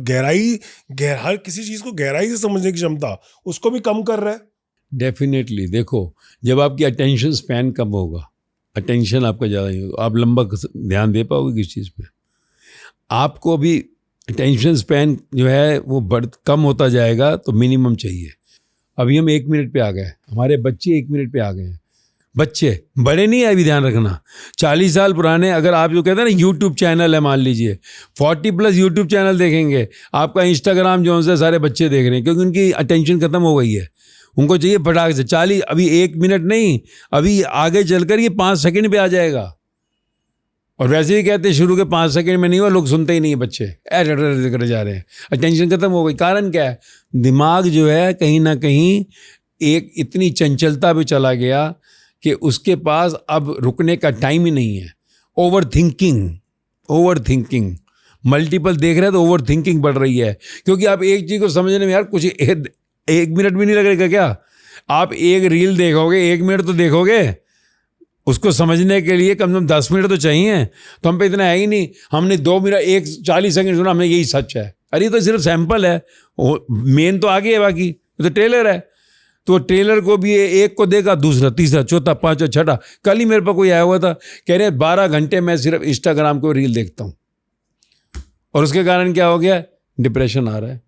हर किसी चीज़ को गहराई से समझने की क्षमता, उसको भी कम कर रहा है? डेफिनेटली। देखो, जब आपकी अटेंशन स्पैन कम होगा, अटेंशन आपका ज़्यादा नहीं होगा, आप लंबा ध्यान दे पाओगे किस चीज़ पे? आपको अभी अटेंशन स्पैन जो है वो कम होता जाएगा, तो मिनिमम चाहिए। अभी हम 1 मिनट पे आ गए, हमारे बच्चे 1 मिनट पे आ गए हैं। बच्चे, बड़े नहीं है, अभी ध्यान रखना। 40 साल पुराने, अगर आप जो कहते हैं ना यूट्यूब चैनल है, मान लीजिए 40+ यूट्यूब चैनल देखेंगे, आपका इंस्टाग्राम जो है सारे बच्चे देख रहे हैं, क्योंकि उनकी अटेंशन खत्म हो गई है। उनको चाहिए फटाक से 40, अभी 1 मिनट नहीं, अभी आगे चलकर ये 5 सेकंड पे आ जाएगा। और वैसे ही कहते हैं शुरू के 5 सेकंड में नहीं हुआ, लोग सुनते ही नहीं है, बच्चे कर जा रहे हैं, अटेंशन खत्म हो गई। कारण क्या है? दिमाग जो है कहीं ना कहीं एक इतनी चंचलता पे चला गया कि उसके पास अब रुकने का टाइम ही नहीं है। ओवर थिंकिंग मल्टीपल देख रहे हैं तो ओवर थिंकिंग बढ़ रही है, क्योंकि आप एक चीज़ को समझने में यार कुछ 1 मिनट भी नहीं लगेगा क्या? आप एक रील देखोगे, 1 मिनट तो देखोगे, उसको समझने के लिए कम से कम 10 मिनट तो चाहिए। तो हम पे इतना है ही नहीं। हमने 2 मिनट 40 सेकंड सुना, हमने यही सच है। अरे तो सिर्फ सैंपल है, मेन तो आगे है, बाकी तो ट्रेलर है। तो ट्रेलर को भी एक को देखा, दूसरा, तीसरा, चौथा, पांचवा, छठा। कल ही मेरे पास कोई आया हुआ था, कह रहे 12 घंटे मैं सिर्फ इंस्टाग्राम को रील देखता हूं, और उसके कारण क्या हो गया, डिप्रेशन आ रहा है।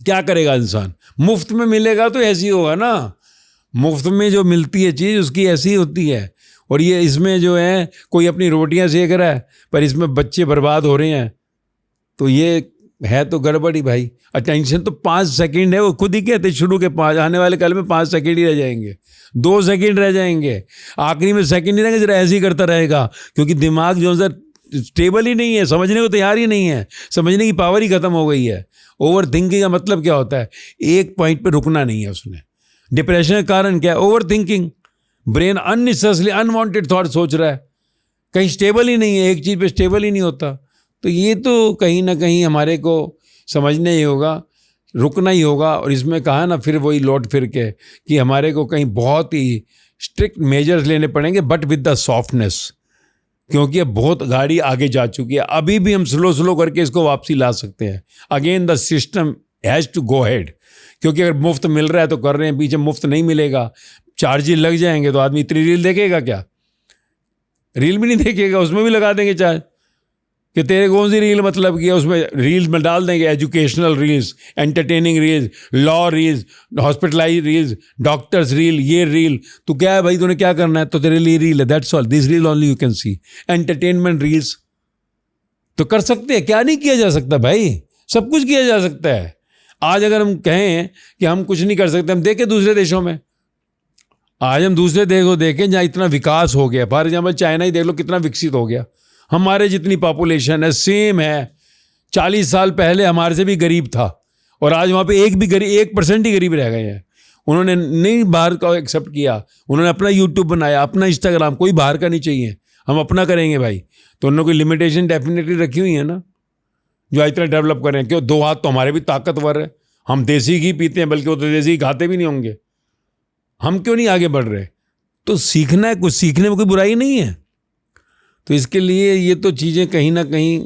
क्या करेगा इंसान? मुफ्त में मिलेगा तो ऐसी होगा ना, मुफ्त में जो मिलती है चीज उसकी ऐसी होती है। और ये इसमें जो है कोई अपनी रोटियां सेक रहा है, पर इसमें बच्चे बर्बाद हो रहे हैं, तो ये है तो गड़बड़ी भाई। अटेंशन तो 5 सेकंड है, वो खुद ही कहते शुरू के 5, आने वाले कल में 5 सेकंड ही रह जाएंगे, 2 सेकंड रह जाएंगे, आखिरी में सेकंड नहीं रहेंगे, जरा ऐसे ही करता रहेगा, क्योंकि दिमाग जो है स्टेबल ही नहीं है, समझने को तैयार ही नहीं है, समझने की पावर ही खत्म हो गई है। ओवर थिंकिंग का मतलब क्या होता है? एक पॉइंट पे रुकना नहीं है उसने। डिप्रेशन का कारण क्या है? Over thinking. Brain unnecessary unwanted thought सोच रहा है, कहीं स्टेबल ही नहीं है, एक चीज़ पे स्टेबल ही नहीं होता। तो ये तो कहीं ना कहीं हमारे को समझना ही होगा, रुकना ही होगा। और इसमें कहा ना फिर वही लौट फिर के कि हमारे को कहीं बहुत ही स्ट्रिक्ट मेजर्स लेने पड़ेंगे, बट विद द सॉफ्टनेस, क्योंकि अब बहुत गाड़ी आगे जा चुकी है। अभी भी हम स्लो करके इसको वापसी ला सकते हैं। Again the system has to go head, क्योंकि अगर मुफ्त मिल रहा है तो कर रहे हैं, पीछे मुफ्त नहीं मिलेगा, चार्जेस लग जाएंगे, तो आदमी इतनी रील देखेगा क्या? रील भी नहीं देखेगा, उसमें भी लगा देंगे चार्ज कि तेरे कौन सी रील मतलब की है, उसमें रील्स में डाल देंगे educational reels, entertaining reels, law reels, hospitalize reels, doctors reel, ये रील। तो क्या है भाई, तूने क्या करना है? तो तेरे लिए रील है, that's all, this reel only you can see. Entertainment reels तो कर सकते हैं, क्या नहीं किया जा सकता भाई, सब कुछ किया जा सकता है। आज अगर हम कहें कि हम कुछ नहीं कर सकते, हम देखें दूसरे देशों में, आज हम दूसरे देशों देखें जहाँ इतना विकास हो गया। फॉर एग्जाम्पल चाइना ही देख लो, कितना विकसित हो गया। हमारे जितनी पॉपुलेशन है सेम है, 40 साल पहले हमारे से भी गरीब था, और आज वहाँ पे 1% ही गरीब रह गए हैं। उन्होंने नहीं बाहर का एक्सेप्ट किया, उन्होंने अपना यूट्यूब बनाया, अपना इंस्टाग्राम, कोई बाहर का नहीं चाहिए, हम अपना करेंगे भाई। तो उन्होंने कोई लिमिटेशन डेफिनेटली रखी हुई है ना, जो इतना डेवलप कर रहे हैं। क्यों? 2 हाथ तो हमारे भी ताकतवर है, हम देसी घी पीते हैं, बल्कि वो तो देसी घी खाते भी नहीं होंगे। हम क्यों नहीं आगे बढ़ रहे? तो सीखना है, कुछ सीखने में कोई बुराई नहीं है। तो इसके लिए ये तो चीज़ें कहीं ना कहीं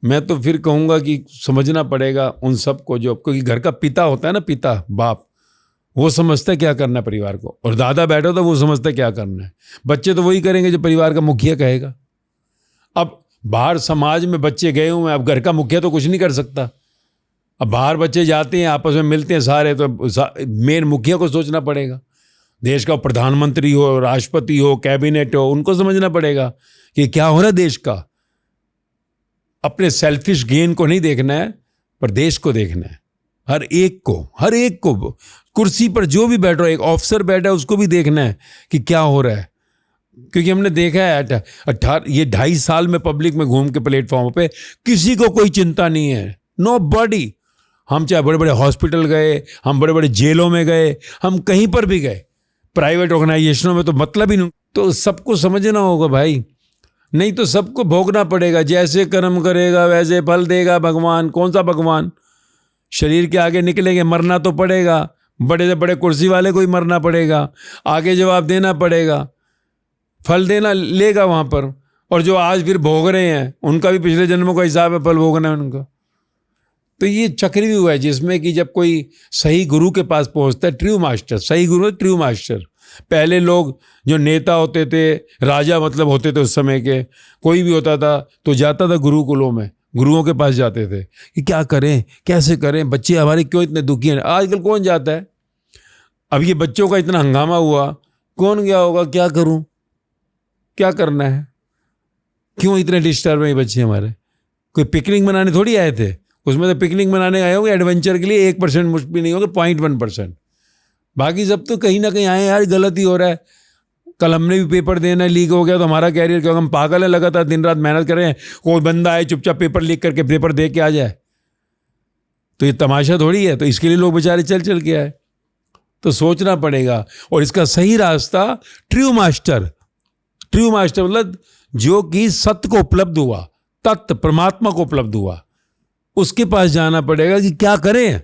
मैं तो फिर कहूँगा कि समझना पड़ेगा उन सबको, जो क्योंकि घर का पिता होता है ना, पिता बाप, वो समझता है क्या करना है परिवार को, और दादा बैठो तो वो समझता है क्या करना है। बच्चे तो वही करेंगे जो परिवार का मुखिया कहेगा। अब बाहर समाज में बच्चे गए हुए हैं, अब घर का मुखिया तो कुछ नहीं कर सकता। अब बाहर बच्चे जाते हैं, आपस में मिलते हैं सारे, तो मेन मुखिया को सोचना पड़ेगा। देश का प्रधानमंत्री हो, राष्ट्रपति हो, कैबिनेट हो, उनको समझना पड़ेगा कि क्या हो रहा है देश का। अपने सेल्फिश गेन को नहीं देखना है, पर देश को देखना है। हर एक को कुर्सी पर जो भी बैठ रहा है, एक ऑफिसर बैठा है, उसको भी देखना है कि क्या हो रहा है। क्योंकि हमने देखा है ये 2.5 साल में पब्लिक में घूम के प्लेटफॉर्म पे किसी को कोई चिंता नहीं है, नो बॉडी। हम चाहे बड़े बड़े हॉस्पिटल गए, हम बड़े बड़े जेलों में गए, हम कहीं पर भी गए, प्राइवेट ऑर्गेनाइजेशनों में तो मतलब ही नहीं। तो सबको समझना होगा भाई, नहीं तो सबको भोगना पड़ेगा। जैसे कर्म करेगा वैसे फल देगा भगवान। कौन सा भगवान? शरीर के आगे निकलेंगे, मरना तो पड़ेगा, बड़े से बड़े कुर्सी वाले को ही मरना पड़ेगा, आगे जवाब देना पड़ेगा, फल देना लेगा वहाँ पर। और जो आज फिर भोग रहे हैं उनका भी पिछले जन्मों का हिसाब है, फल भोगना है उनका। तो ये चक्रव्यूह है जिसमें कि जब कोई सही गुरु के पास पहुंचता है, ट्रू मास्टर, सही गुरु ट्रू मास्टर। पहले लोग जो नेता होते थे, राजा मतलब होते थे उस समय के, कोई भी होता था तो जाता था गुरुकुलों में, गुरुओं के पास जाते थे कि क्या करें, कैसे करें, बच्चे हमारे क्यों इतने दुखी हैं। आजकल कौन जाता है? अब ये बच्चों का इतना हंगामा हुआ, कौन गया होगा? क्या करूं, क्या करना है, क्यों इतने डिस्टर्ब हैं ये बच्चे हमारे? कोई पिकनिक मनाने थोड़ी आए थे, उसमें तो पिकनिक मनाने आए होंगे एडवेंचर के लिए, 1% मुश्किल भी नहीं होगा, 0.1%। बाकी सब तो कहीं ना कहीं आए, यार गलत ही हो रहा है। कल हमने भी पेपर देना, लीक हो गया तो हमारा कैरियर, क्योंकि हम पागल है, लगातार दिन रात मेहनत कर रहे हैं, कोई बंदा आए चुपचाप पेपर लीक करके पेपर दे के आ जाए, तो ये तमाशा थोड़ी है। तो इसके लिए लोग बेचारे चल के आए। तो सोचना पड़ेगा, और इसका सही रास्ता ट्रू मास्टर मतलब जो कि सत्य को उपलब्ध हुआ, तत्व परमात्मा को उपलब्ध हुआ, उसके पास जाना पड़ेगा कि क्या करें,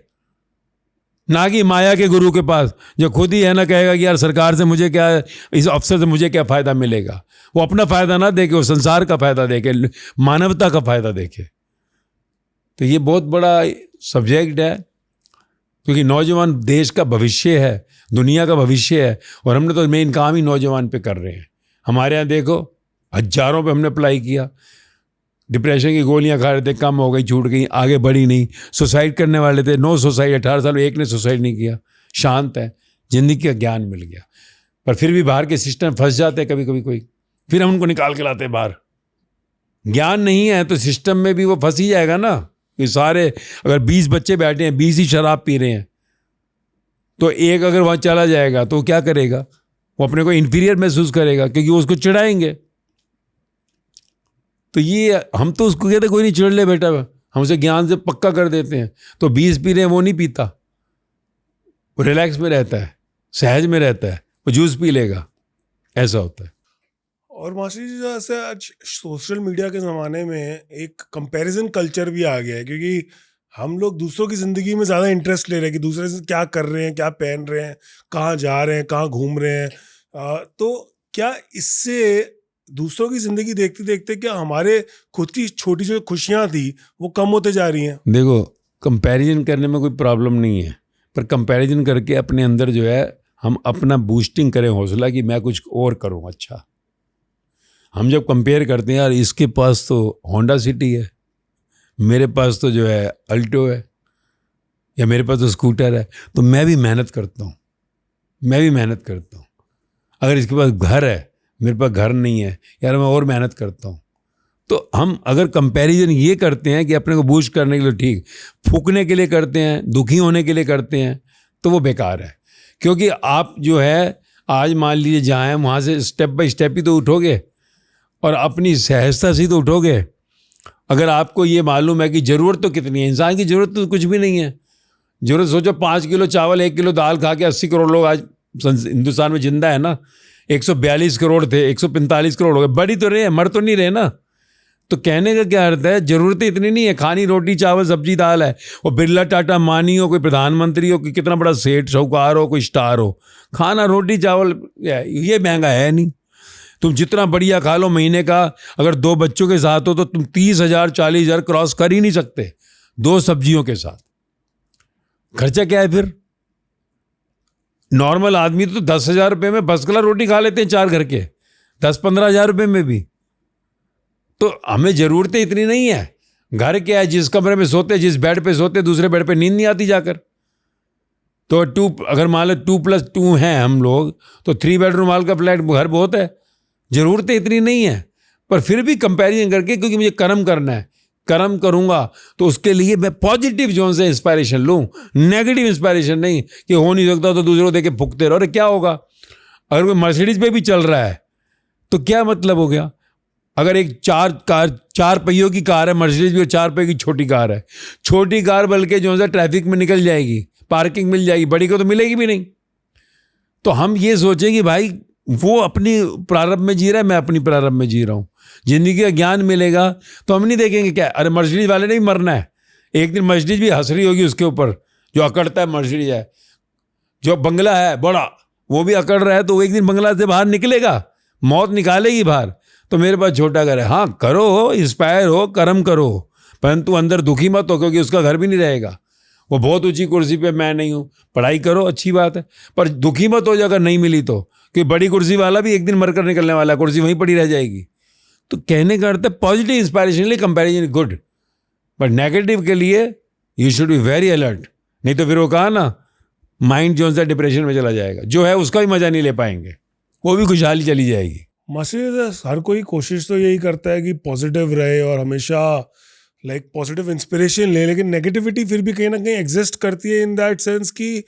ना कि माया के गुरु के पास जो खुद ही है ना कहेगा कि यार सरकार से मुझे क्या, इस अफसर से मुझे क्या फायदा मिलेगा। वो अपना फायदा ना देखे, वो संसार का फायदा देखे, मानवता का फायदा देखे। तो ये बहुत बड़ा सब्जेक्ट है, क्योंकि नौजवान देश का भविष्य है, दुनिया का भविष्य है, और हमने तो मेन काम ही नौजवान पे कर रहे हैं। हमारे यहाँ देखो, हजारों पे हमने अप्लाई किया, डिप्रेशन की गोलियां खा रहे थे, कम हो गई, छूट गई, आगे बढ़ी नहीं। सुसाइड करने वाले थे, नो सुसाइड, 18 साल में एक ने सुसाइड नहीं किया, शांत है, जिंदगी का ज्ञान मिल गया। पर फिर भी बाहर के सिस्टम फंस जाते हैं कभी कभी कोई, फिर हम उनको निकाल के लाते हैं बाहर। ज्ञान नहीं है तो सिस्टम में भी वो फंस ही जाएगा ना। कि सारे अगर 20 बच्चे बैठे हैं, 20 ही शराब पी रहे हैं, तो एक अगर वहाँ चला जाएगा तो क्या करेगा? वो अपने को इन्फीरियर महसूस करेगा, क्योंकि वो उसको चिढ़ाएंगे। तो ये हम तो उसको कहते कोई नहीं, चिढ़ ले बेटा, हम उसे ज्ञान से पक्का कर देते हैं। तो 20 पी रहे हैं, वो नहीं पीता, वो रिलैक्स में रहता है, सहज में रहता है, वो जूस पी लेगा, ऐसा होता है। और मास्टर जी, जैसे आज सोशल मीडिया के ज़माने में एक कंपैरिजन कल्चर भी आ गया है, क्योंकि हम लोग दूसरों की ज़िंदगी में ज़्यादा इंटरेस्ट ले रहे हैं कि दूसरे से क्या कर रहे हैं, क्या पहन रहे हैं, कहाँ जा रहे हैं, कहाँ घूम रहे हैं। तो क्या इससे दूसरों की ज़िंदगी देखते देखते क्या हमारे खुद की छोटी जो खुशियाँ थी वो कम होते जा रही हैं? देखो, कंपैरिजन करने में कोई प्रॉब्लम नहीं है, पर कंपैरिजन करके अपने अंदर जो है हम अपना बूस्टिंग करें हौसला कि मैं कुछ और करूं अच्छा। हम जब कंपेयर करते हैं, यार इसके पास तो होंडा सिटी है, मेरे पास तो जो है अल्टो है, या मेरे पास तो स्कूटर है, तो मैं भी मेहनत करता हूँ, मैं भी मेहनत करता हूँ। अगर इसके पास घर है, मेरे पास घर नहीं है, यार मैं और मेहनत करता हूँ। तो हम अगर कंपैरिजन ये करते हैं कि अपने को बूस्ट करने के लिए, ठीक, फूकने के लिए करते हैं, दुखी होने के लिए करते हैं, तो वो बेकार है। क्योंकि आप जो है आज मान लीजिए जाएँ, वहाँ से स्टेप बाय स्टेप ही तो उठोगे, और अपनी सहजता से तो उठोगे। अगर आपको ये मालूम है कि ज़रूरत तो कितनी है, इंसान की ज़रूरत तो कुछ भी नहीं है। ज़रूरत सोचो 5 किलो चावल, 1 किलो दाल खा के 80 करोड़ लोग आज हिंदुस्तान में जिंदा है ना। 142 करोड़ थे, 145 करोड़ हो गए, बढ़ी तो रहे हैं, मर तो नहीं रहे ना। तो कहने का क्या अर्थ है, ज़रूरतें इतनी नहीं है, खानी रोटी चावल सब्जी दाल है। वो बिरला टाटा मानी हो, कोई प्रधानमंत्री हो, कोई कितना बड़ा सेठ साहूकार हो, कोई स्टार हो, खाना रोटी चावल ये महंगा है नहीं। तुम जितना बढ़िया खा लो, महीने का अगर 2 बच्चों के साथ हो तो तुम 30,000 40,000 क्रॉस कर ही नहीं सकते 2 सब्जियों के साथ। खर्चा क्या है फिर? नॉर्मल आदमी तो 10,000 रुपये में बस क्लास रोटी खा लेते हैं 4 घर के, 10-15 हज़ार रुपये में भी। तो हमें ज़रूरतें इतनी नहीं है। घर क्या है, जिस कमरे में सोते, जिस बेड पे सोते, दूसरे बेड पे नींद नहीं आती जाकर। तो अगर मान लो 2+2 हैं हम लोग, तो 3 बेडरूम वाल का फ्लैट घर बहुत है। ज़रूरतें इतनी नहीं है, पर फिर भी कंपैरिजन करके, क्योंकि मुझे कर्म करना है, कर्म करूंगा तो उसके लिए मैं पॉजिटिव जोन से इंस्पायरेशन लूं, नेगेटिव इंस्पायरेशन नहीं कि हो नहीं सकता तो दूसरों देख के फूकते रहो। अरे क्या होगा? अगर कोई मर्सिडीज पे भी चल रहा है तो क्या मतलब हो गया? अगर एक 4 पहियों की कार है, मर्सिडीज भी 4 पहियों की छोटी कार है, छोटी कार बल्कि जो है ट्रैफिक में निकल जाएगी, पार्किंग मिल जाएगी, बड़ी को तो मिलेगी भी नहीं। तो हम ये सोचें कि भाई वो अपनी प्रारंभ में जी रहा है, मैं अपनी प्रारंभ में जी रहा हूँ, जिंदगी का ज्ञान मिलेगा। तो हम नहीं देखेंगे क्या अरे मर्सिडीज वाले ने भी मरना है, एक दिन मर्सिडीज भी हंस रही होगी उसके ऊपर, जो अकड़ता है मर्सिडीज है। जो बंगला है बड़ा, वो भी अकड़ रहा है, तो वो एक दिन बंगला से बाहर निकलेगा, मौत निकालेगी बाहर। तो मेरे पास छोटा घर है, हाँ करो, इंस्पायर हो, कर्म करो, परंतु अंदर दुखी मत हो, क्योंकि उसका घर भी नहीं रहेगा। वो बहुत ऊंची कुर्सी पे, मैं नहीं हूँ। पढ़ाई करो, अच्छी बात है, पर दुखी मत हो जाकर नहीं मिली तो, कि बड़ी कुर्सी वाला भी एक दिन मरकर निकलने वाला है, कुर्सी वहीं पड़ी रह जाएगी। तो कहने का अर्थ है पॉजिटिव इंस्पायरेशन लिए कंपैरिजन गुड, बट नेगेटिव के लिए you should be very alert. नहीं तो फिर वो कहा ना, माइंड जो सा डिप्रेशन में चला जाएगा, जो है उसका भी मजा नहीं ले पाएंगे, वो भी खुशहाली चली जाएगी। मसीह हर कोई कोशिश तो यही करता है कि पॉजिटिव रहे और हमेशा पॉजिटिव इंस्पिरेशन ले, लेकिन नेगेटिविटी फिर भी कहीं ना कहीं एग्जिस्ट करती है, इन दैट सेंस कि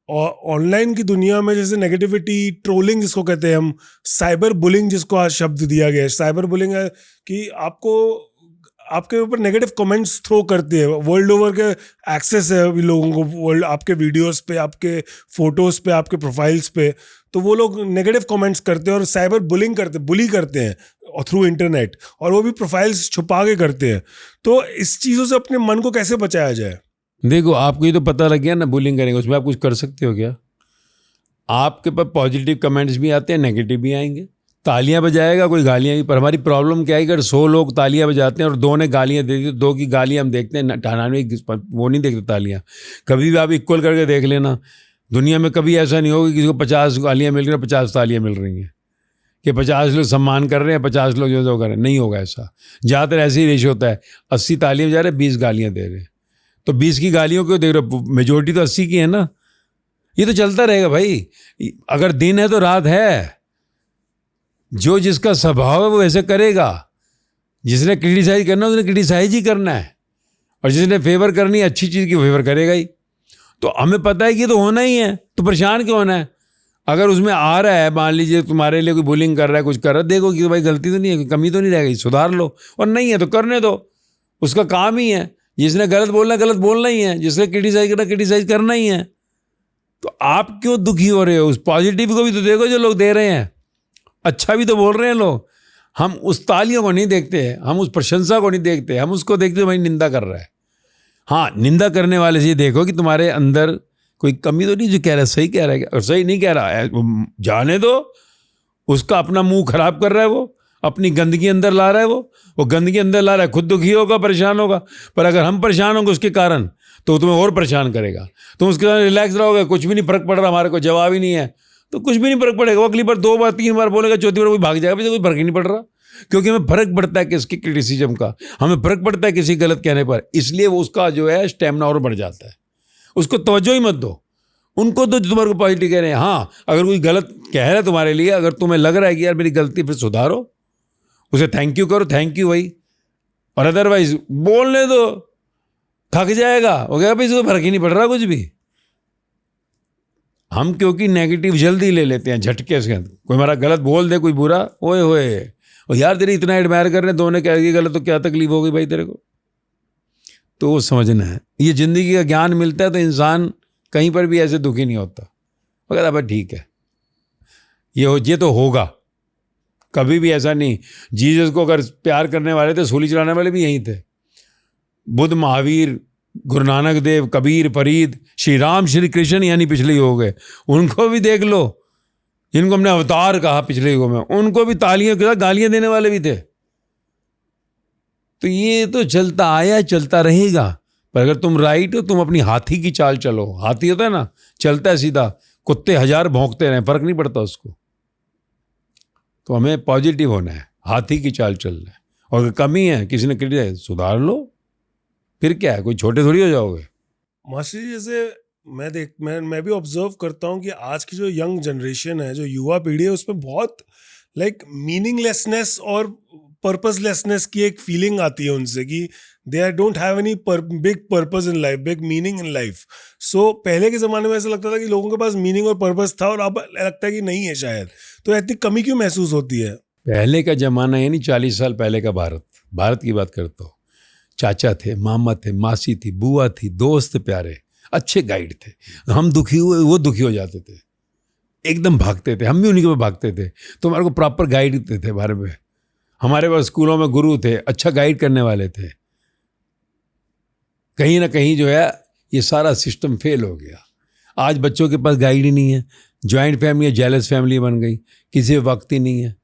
ऑनलाइन की दुनिया में जैसे नेगेटिविटी, ट्रोलिंग जिसको कहते हैं हम, साइबर बुलिंग जिसको आज शब्द दिया गया है, साइबर बुलिंग है कि आपको आपके ऊपर नेगेटिव कमेंट्स थ्रो करती है। वर्ल्ड ओवर के एक्सेस है अभी लोगों को, वर्ल्ड आपके वीडियोस पे, आपके फोटोज पे, आपके प्रोफाइल्स पे, तो वो लोग नेगेटिव कमेंट्स करते हैं और साइबर बुलिंग करते, बुली करते हैं थ्रू इंटरनेट, और वो भी प्रोफाइल्स छुपा के करते हैं। तो इस चीज़ों से अपने मन को कैसे बचाया जाए? देखो, आपको ये तो पता लग गया ना बुलिंग करेंगे, उसमें आप कुछ कर सकते हो क्या? आपके पास पॉजिटिव कमेंट्स भी आते हैं, नेगेटिव भी आएंगे, तालियां बजाएगा कोई गालियां भी। पर हमारी प्रॉब्लम क्या है कि अगर 100 लोग तालियां बजाते हैं और 2 ने गालियां दे दी, 2 की गालियां हम देखते हैं, 99 वो नहीं देखते तालियां। कभी भी आप इक्वल करके देख लेना, दुनिया में कभी ऐसा नहीं होगा कि किसी को 50 गालियां मिल रही हैं, 50 तालियां मिल रही हैं, कि 50 लोग सम्मान कर रहे हैं, 50 लोग जो कर रहे हैं। नहीं होगा ऐसा। ज़्यादातर ऐसे ही रेशियो होता है, 80 तालियां बजा रहे हैं, 20 गालियां दे रहे हैं। तो 20 की गालियों क्यों देख रहे हो? मेजोरिटी तो 80 की है ना। ये तो चलता रहेगा भाई। अगर दिन है तो रात है। जो जिसका स्वभाव है वो वैसे करेगा। जिसने क्रिटिसाइज करना है उसने क्रिटिसाइज ही करना है, और जिसने फेवर करनी है अच्छी चीज़ की फेवर करेगा ही। तो हमें पता है कि तो होना ही है, तो परेशान क्यों होना है? अगर उसमें आ रहा है, मान लीजिए तुम्हारे लिए कोई बुलिंग कर रहा है, कुछ कर रहा है, देखो कि भाई गलती तो नहीं है, कोई कमी तो नहीं रह गई, सुधार लो। और नहीं है तो करने दो, उसका काम ही है। जिसने गलत बोलना ही है, जिसने क्रिटिसाइज करना ही है। तो आप क्यों दुखी हो रहे हो? उस पॉजिटिव को भी तो देखो जो लोग दे रहे हैं, अच्छा भी तो बोल रहे हैं लोग। हम उस तालियों को नहीं देखते हैं, हम उस प्रशंसा को नहीं देखते, हम उसको देखते भाई निंदा कर रहा है। हाँ, निंदा करने वाले से ये देखो कि तुम्हारे अंदर कोई कमी तो नहीं, जो कह रहा है सही कह रहा है और सही नहीं कह रहा है, जाने दो। उसका अपना मुंह खराब कर रहा है, वो अपनी गंदगी अंदर ला रहा है, वो गंदगी अंदर ला रहा है, खुद दुखी होगा, परेशान होगा। पर अगर हम परेशान होंगे उसके कारण तो तुम्हें और परेशान करेगा। तुम उसके साथ रिलैक्स रहोगे, कुछ भी नहीं फर्क पड़ रहा, हमारे को जवाब ही नहीं है, तो कुछ भी नहीं फर्क पड़ेगा। वो अगली बार 2 बार 3 बार बोलेगा, चौथी बार कोई भाग जाएगा, कोई फर्क ही नहीं पड़ रहा। क्योंकि हमें फर्क पड़ता है किसके क्रिटिसिज्म का, हमें फर्क पड़ता है किसी गलत कहने पर। इसलिए वो उसका जो है स्टेमिना और बढ़ जाता है। उसको तवज्जो ही मत दो, उनको तो तुम्हारे को पॉजिटिव कह रहे हैं। हाँ, अगर कोई गलत कह रहा है तुम्हारे लिए, अगर तुम्हें लग रहा है कि यार मेरी गलती, फिर सुधारो, उसे थैंक यू करो, थैंक यू भाई। और अदरवाइज बोलने दो, थक जाएगा, हो गया भाई, इसको फर्क ही नहीं पड़ रहा कुछ भी। हम क्योंकि नेगेटिव जल्दी ले लेते हैं झटके से। कोई हमारा गलत बोल दे, कोई बुरा, ओए होए, और यार तेरी इतना एडमायर कर रहे हैं, दोनों कह दिया गलत, तो क्या तकलीफ होगी भाई तेरे को? तो वो समझना है, ये जिंदगी का ज्ञान मिलता है तो इंसान कहीं पर भी ऐसे दुखी नहीं होता। मगर अब ठीक है, ये तो होगा, कभी भी ऐसा नहीं। जीसस को अगर प्यार करने वाले थे, सूली चलाने वाले भी यही थे। बुद्ध, महावीर, गुरु नानक देव, कबीर, फरीद, श्री राम, श्री कृष्ण यानी पिछले युग हो गए, उनको भी देख लो, जिनको हमने अवतार कहा पिछले युगों में, उनको भी तालियों के साथ गालियां देने वाले भी थे। तो ये तो चलता आया, चलता रहेगा। पर अगर तुम राइट हो, तुम अपनी हाथी की चाल चलो। हाथी होता है ना, चलता है सीधा, कुत्ते 1000 भौंकते रहे, फर्क नहीं पड़ता उसको। तो हमें पॉजिटिव होना है, हाथी की चाल चलना है। और अगर कमी है, किसी ने क्रिटिसाइज, सुधार लो, फिर क्या है, कोई छोटे थोड़ी हो जाओगे। मास्टर जी, जैसे मैं भी ऑब्जर्व करता हूँ कि आज की जो यंग जनरेशन है, जो युवा पीढ़ी है, उसमें बहुत मीनिंगलेसनेस और पर्पसलेसनेस की एक फीलिंग आती है उनसे, कि they don't have any big purpose in life, big meaning in life. So पहले के ज़माने में ऐसा लगता था कि लोगों के पास मीनिंग और पर्पस था, और अब लगता है कि नहीं है शायद। तो इतनी कमी क्यों महसूस होती है? पहले का ज़माना यानी 40 साल पहले का भारत की बात करता हूँ। चाचा थे, मामा थे, मासी थी, बुआ थी, दोस्त प्यारे, अच्छे गाइड थे। हम दुखी हुए, वो दुखी हो जाते थे, एकदम भागते थे, हम भी उन्हीं के पास भागते थे। तो हमारे को प्रॉपर गाइड देते थे बारे में। हमारे पास स्कूलों में गुरु थे, अच्छा गाइड करने वाले थे। कहीं ना कहीं जो है ये सारा सिस्टम फेल हो गया। आज बच्चों के पास गाइड ही नहीं है, जॉइंट फैमिली, जेलस फैमिली बन गई, किसी को वक्त ही नहीं है।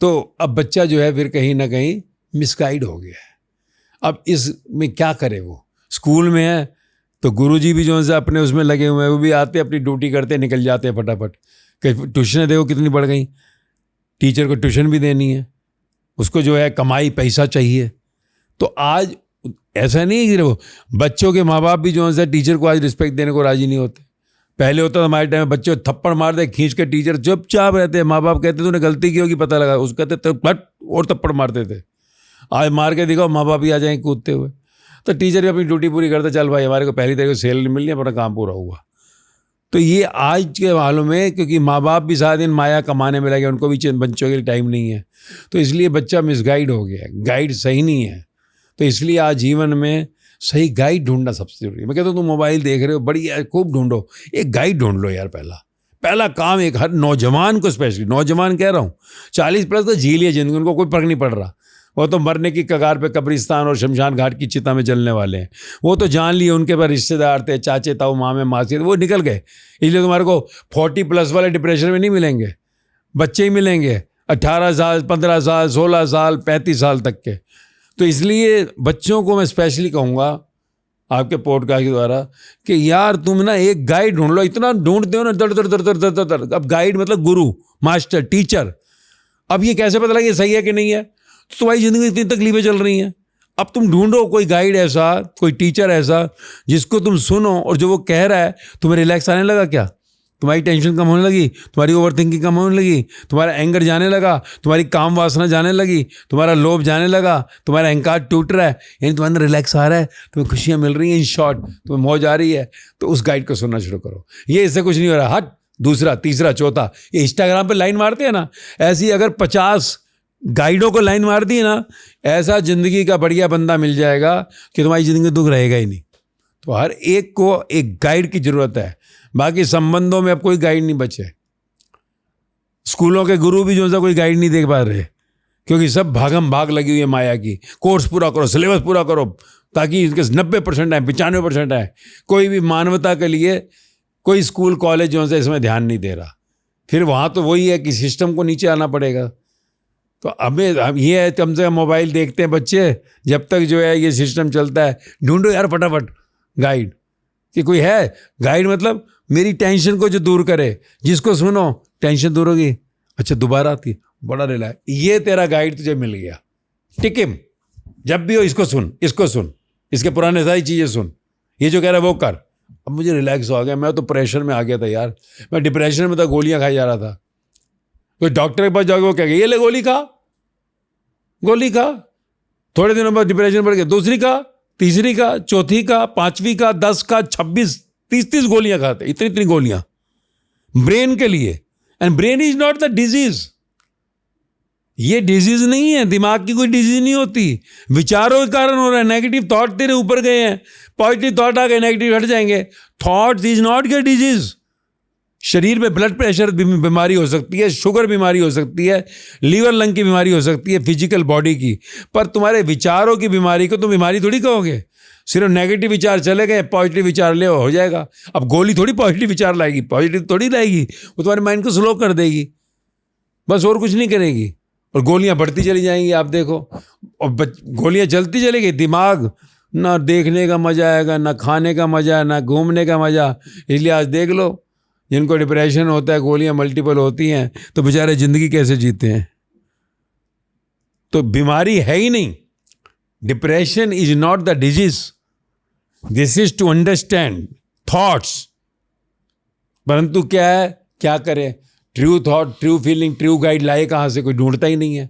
तो अब बच्चा जो है फिर कहीं ना कहीं मिसगाइड हो गया है। अब इसमें क्या करे? वो स्कूल में है तो गुरुजी भी जो है अपने उसमें लगे हुए हैं, वो भी आते अपनी ड्यूटी करते निकल जाते हैं फटाफट। कहीं ट्यूशनें देखो कितनी बढ़ गई, टीचर को ट्यूशन भी देनी है, उसको जो है कमाई पैसा चाहिए। तो आज ऐसा नहीं है कि वो बच्चों के माँ बाप भी जो है टीचर को आज रिस्पेक्ट देने को राजी नहीं होते। पहले होता था हमारे टाइम में, बच्चे थप्पड़ मार दे खींच के, टीचर चुपचाप रहते हैं, माँ बाप कहते तूने गलती की होगी, पता लगा, उसको कहते फट और थप्पड़ मारते थे। आज मार के दिखाओ, माँ बाप ही आ जाएंगे कूदते हुए। तो टीचर भी अपनी ड्यूटी पूरी करते, चल भाई हमारे को पहली तारीख को सैलरी मिलनी है, अपना काम पूरा हुआ। तो ये आज के मालूम में, क्योंकि माँ बाप भी सारा दिन माया कमाने में लगे, उनको भी बच्चों के लिए टाइम नहीं है। तो इसलिए बच्चा मिसगाइड हो गया, गाइड सही नहीं है। तो इसलिए आज जीवन में सही गाइड ढूंढना सबसे जरूरी है। मैं कहता हूँ तुम मोबाइल देख रहे हो, बढ़िया खूब ढूंढो, एक गाइड ढूंढ लो यार। पहला काम एक हर नौजवान को, स्पेशली नौजवान कह रहा हूँ, 40+ तो जी लिया जिंदगी, उनको कोई फर्क नहीं पड़ रहा। वो तो मरने की कगार पे कब्रिस्तान और शमशान घाट की चिता में जलने वाले हैं। वो तो जान लिए, उनके पास रिश्तेदार थे, चाचे ताऊ मामे मासी, वो निकल गए। इसलिए तुम्हारे को 40+ वाले डिप्रेशन में नहीं मिलेंगे, बच्चे ही मिलेंगे। 18 साल, 15 साल, 16 साल, 35 साल तक के। तो इसलिए बच्चों को मैं स्पेशली कहूँगा आपके पॉडकास्ट के द्वारा कि यार तुम ना एक गाइड ढूंढ लो। इतना ढूंढते हो ना, दर दर दर दर दर दर दर। अब गाइड मतलब गुरु, मास्टर, टीचर। अब ये कैसे पता लगे ये सही है कि नहीं है? तो तुम्हारी जिंदगी में इतनी तकलीफें चल रही हैं। अब तुम ढूंढो कोई गाइड ऐसा, कोई टीचर ऐसा जिसको तुम सुनो और जो वो कह रहा है तुम्हें रिलैक्स आने लगा क्या? तुम्हारी टेंशन कम होने लगी, तुम्हारी ओवर थिंकिंग कम होने लगी, तुम्हारा एंगर जाने लगा, तुम्हारी काम वासना जाने लगी, तुम्हारा लोभ जाने लगा, तुम्हारा अहंकार टूट रहा है, यानी तुम्हारे अंदर रिलैक्स आ रहा है, तुम्हें खुशियाँ मिल रही हैं, इन शॉर्ट तुम्हें मौज आ रही है। तो उस गाइड को सुनना शुरू करो। ये इससे कुछ नहीं हो रहा। हट, दूसरा, तीसरा, चौथा, ये इंस्टाग्राम पे लाइन मारते हैं ना, ऐसी अगर 50 गाइडों को लाइन मार दी ना, ऐसा जिंदगी का बढ़िया बंदा मिल जाएगा कि तुम्हारी जिंदगी में दुख रहेगा ही नहीं। तो हर एक को एक गाइड की जरूरत है। बाकी संबंधों में अब कोई गाइड नहीं बचे। स्कूलों के गुरु भी जो सा कोई गाइड नहीं देख पा रहे, क्योंकि सब भागम भाग लगी हुई है माया की। कोर्स पूरा करो, सिलेबस पूरा करो, ताकि इसके 90% आए, 95% आए। कोई भी मानवता के लिए कोई स्कूल कॉलेज जो है इसमें ध्यान नहीं दे रहा। फिर वहाँ तो वही है कि सिस्टम को नीचे आना पड़ेगा। तो अब ये है, कम से कम मोबाइल देखते हैं बच्चे, जब तक जो है ये सिस्टम चलता है। ढूंढो यार फटाफट गाइड, कि कोई है गाइड, मतलब मेरी टेंशन को जो दूर करे, जिसको सुनो टेंशन दूर होगी, अच्छा दोबारा आती है, बड़ा रिलैक्स, ये तेरा गाइड तुझे मिल गया। टिकिम, जब भी हो इसको सुन, इसको सुन, इसके पुराने सारी चीज़ें सुन, ये जो कह रहा है वो कर। अब मुझे रिलैक्स हो गया। मैं तो प्रेशर में आ गया था यार, मैं डिप्रेशन में था, गोलियां खाई जा रहा था। कोई डॉक्टर के पास जाओगे वो कहेगा ये ले गोली खा, गोली खा। थोड़े दिनों बाद डिप्रेशन बढ़ गया, दूसरी का, तीसरी का, चौथी का, 5वीं का, 10 का, 26, 30 गोलियां खाते, इतनी गोलियां ब्रेन के लिए। And brain is not the disease. ये डिजीज नहीं है, दिमाग की कोई डिजीज नहीं होती, विचारों के कारण हो रहा है। नेगेटिव थॉट तेरे ऊपर गए हैं, पॉजिटिव थॉट आ गए, नेगेटिव हट जाएंगे। Thoughts is not your disease. शरीर में ब्लड प्रेशर बीमारी हो सकती है, शुगर बीमारी हो सकती है, लीवर लंग की बीमारी हो सकती है, फिजिकल बॉडी की, पर तुम्हारे विचारों की बीमारी को तुम बीमारी थोड़ी कहोगे। सिर्फ नेगेटिव विचार चले गए, पॉजिटिव विचार ले हो जाएगा। अब गोली थोड़ी पॉजिटिव विचार लाएगी, पॉजिटिव थोड़ी लाएगी, वो तुम्हारे माइंड को स्लो कर देगी, बस और कुछ नहीं करेगी। और गोलियां बढ़ती चली जाएंगी, आप देखो, और गोलियां चलती चलेगी, दिमाग ना देखने का मजा आएगा, ना खाने का मजा, ना घूमने का मजा। इसलिए आज देख लो, जिनको डिप्रेशन होता है, गोलियां मल्टीपल होती हैं, तो बेचारे जिंदगी कैसे जीते हैं। तो बीमारी है ही नहीं। Depression is not the disease, this is to understand thoughts. परंतु क्या है, क्या करें? True thought, true feeling, true guide लाए कहाँ से? कोई ढूंढता ही नहीं है।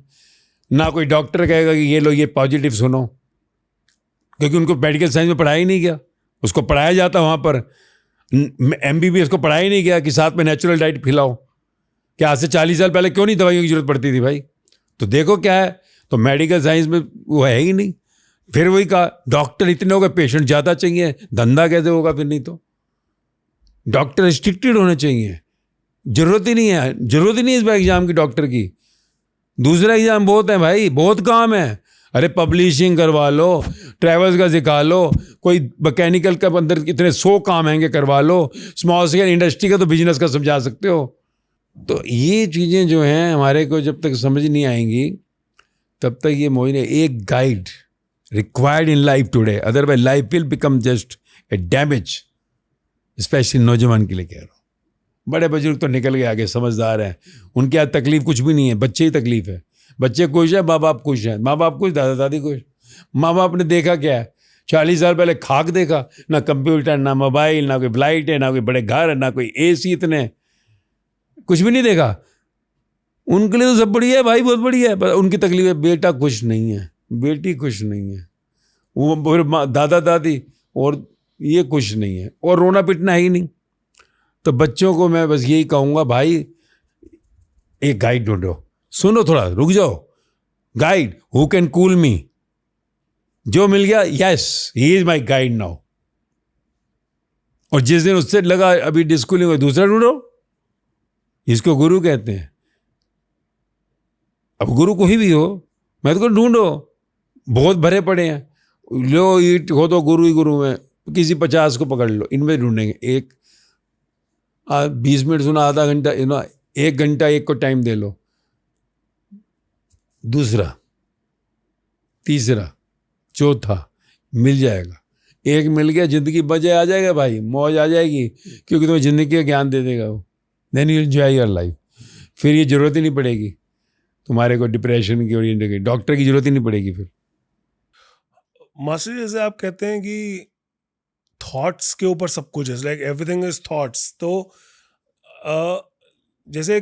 ना कोई डॉक्टर कहेगा कि ये लो ये पॉजिटिव सुनो, क्योंकि उनको मेडिकल साइंस में पढ़ाया ही नहीं गया। उसको पढ़ाया जाता वहाँ पर, MBBS को पढ़ाया ही नहीं गया कि साथ में नेचुरल डाइट खिलाओ। क्या आज से 40 साल पहले क्यों नहीं दवाइयों की जरूरत पड़ती थी भाई? तो देखो क्या है, तो मेडिकल साइंस में वो है ही नहीं। फिर वही कहा, डॉक्टर इतने हो गए, पेशेंट ज़्यादा चाहिए, धंधा कैसे होगा फिर? नहीं तो डॉक्टर रिस्ट्रिक्टेड होने चाहिए, जरूरत ही नहीं है, जरूरत ही नहीं इस बार एग्जाम की डॉक्टर की। दूसरा एग्जाम बहुत है भाई, बहुत काम है। अरे पब्लिशिंग करवा लो, ट्रैवल्स का सिखा लो, कोई मैकेनिकल का अंदर इतने 100 काम हैंगे करवा लो, स्मॉल स्केल इंडस्ट्री का तो बिजनेस का समझा सकते हो। तो ये चीज़ें जो हैं हमारे को जब तक समझ नहीं आएंगी तब तक ये मोहिनी एक guide required in life today, otherwise life will become just a damage. Specially नौजवान के लिए कह रहा हूँ। बड़े बुजुर्ग तो निकल गए आगे, समझदार हैं, उनके यहाँ तकलीफ कुछ भी नहीं है, बच्चे ही तकलीफ है। बच्चे खुश है, माँ बाप खुश हैं, माँ बाप खुश, दादा दादी खुश। माँ बाप ने देखा क्या है, 40 साल पहले खाक देखा, ना कंप्यूटर, ना मोबाइल, ना कोई फ्लाइट है, ना कोई बड़े घर है, ना कोई AC, इतने कुछ भी नहीं देखा। उनके लिए तो सब बढ़िया है भाई, बहुत बढ़िया है, पर उनकी तकलीफ है, बेटा खुश नहीं है, बेटी खुश नहीं है, वो फिर दादा दादी और ये खुश नहीं है, और रोना पिटना है ही नहीं। तो बच्चों को मैं बस यही कहूँगा, भाई एक गाइड ढूंढो, सुनो, थोड़ा रुक जाओ। गाइड हु कैन कूल मी, जो मिल गया, yes he is my guide now. और जिस दिन उससे लगा अभी डिस्कूलिंग, दूसरा ढूंढो, इसको गुरु कहते हैं। अब गुरु कोई भी हो, मैं तो ढूंढो, बहुत भरे पड़े हैं, लो ईट हो तो गुरु ही गुरु में, किसी 50 को पकड़ लो, इनमें ढूंढेंगे। एक 20 मिनट सुना, आधा घंटा, 1 घंटा एक को टाइम दे लो, दूसरा, तीसरा, चौथा मिल जाएगा। एक मिल गया, जिंदगी मजे आ जाएगा भाई, मौज आ जाएगी, क्योंकि तुम्हें जिंदगी का ज्ञान दे देगा वो। Then you enjoy your life. फिर ये जरूरत ही नहीं पड़ेगी तुम्हारे को डिप्रेशन की और डॉक्टर की जरूरत ही नहीं पड़ेगी फिर। मास्टर जी, जैसे आप कहते हैं कि थॉट्स के ऊपर सब कुछ है, लाइक एवरीथिंग इज थॉट्स, तो जैसे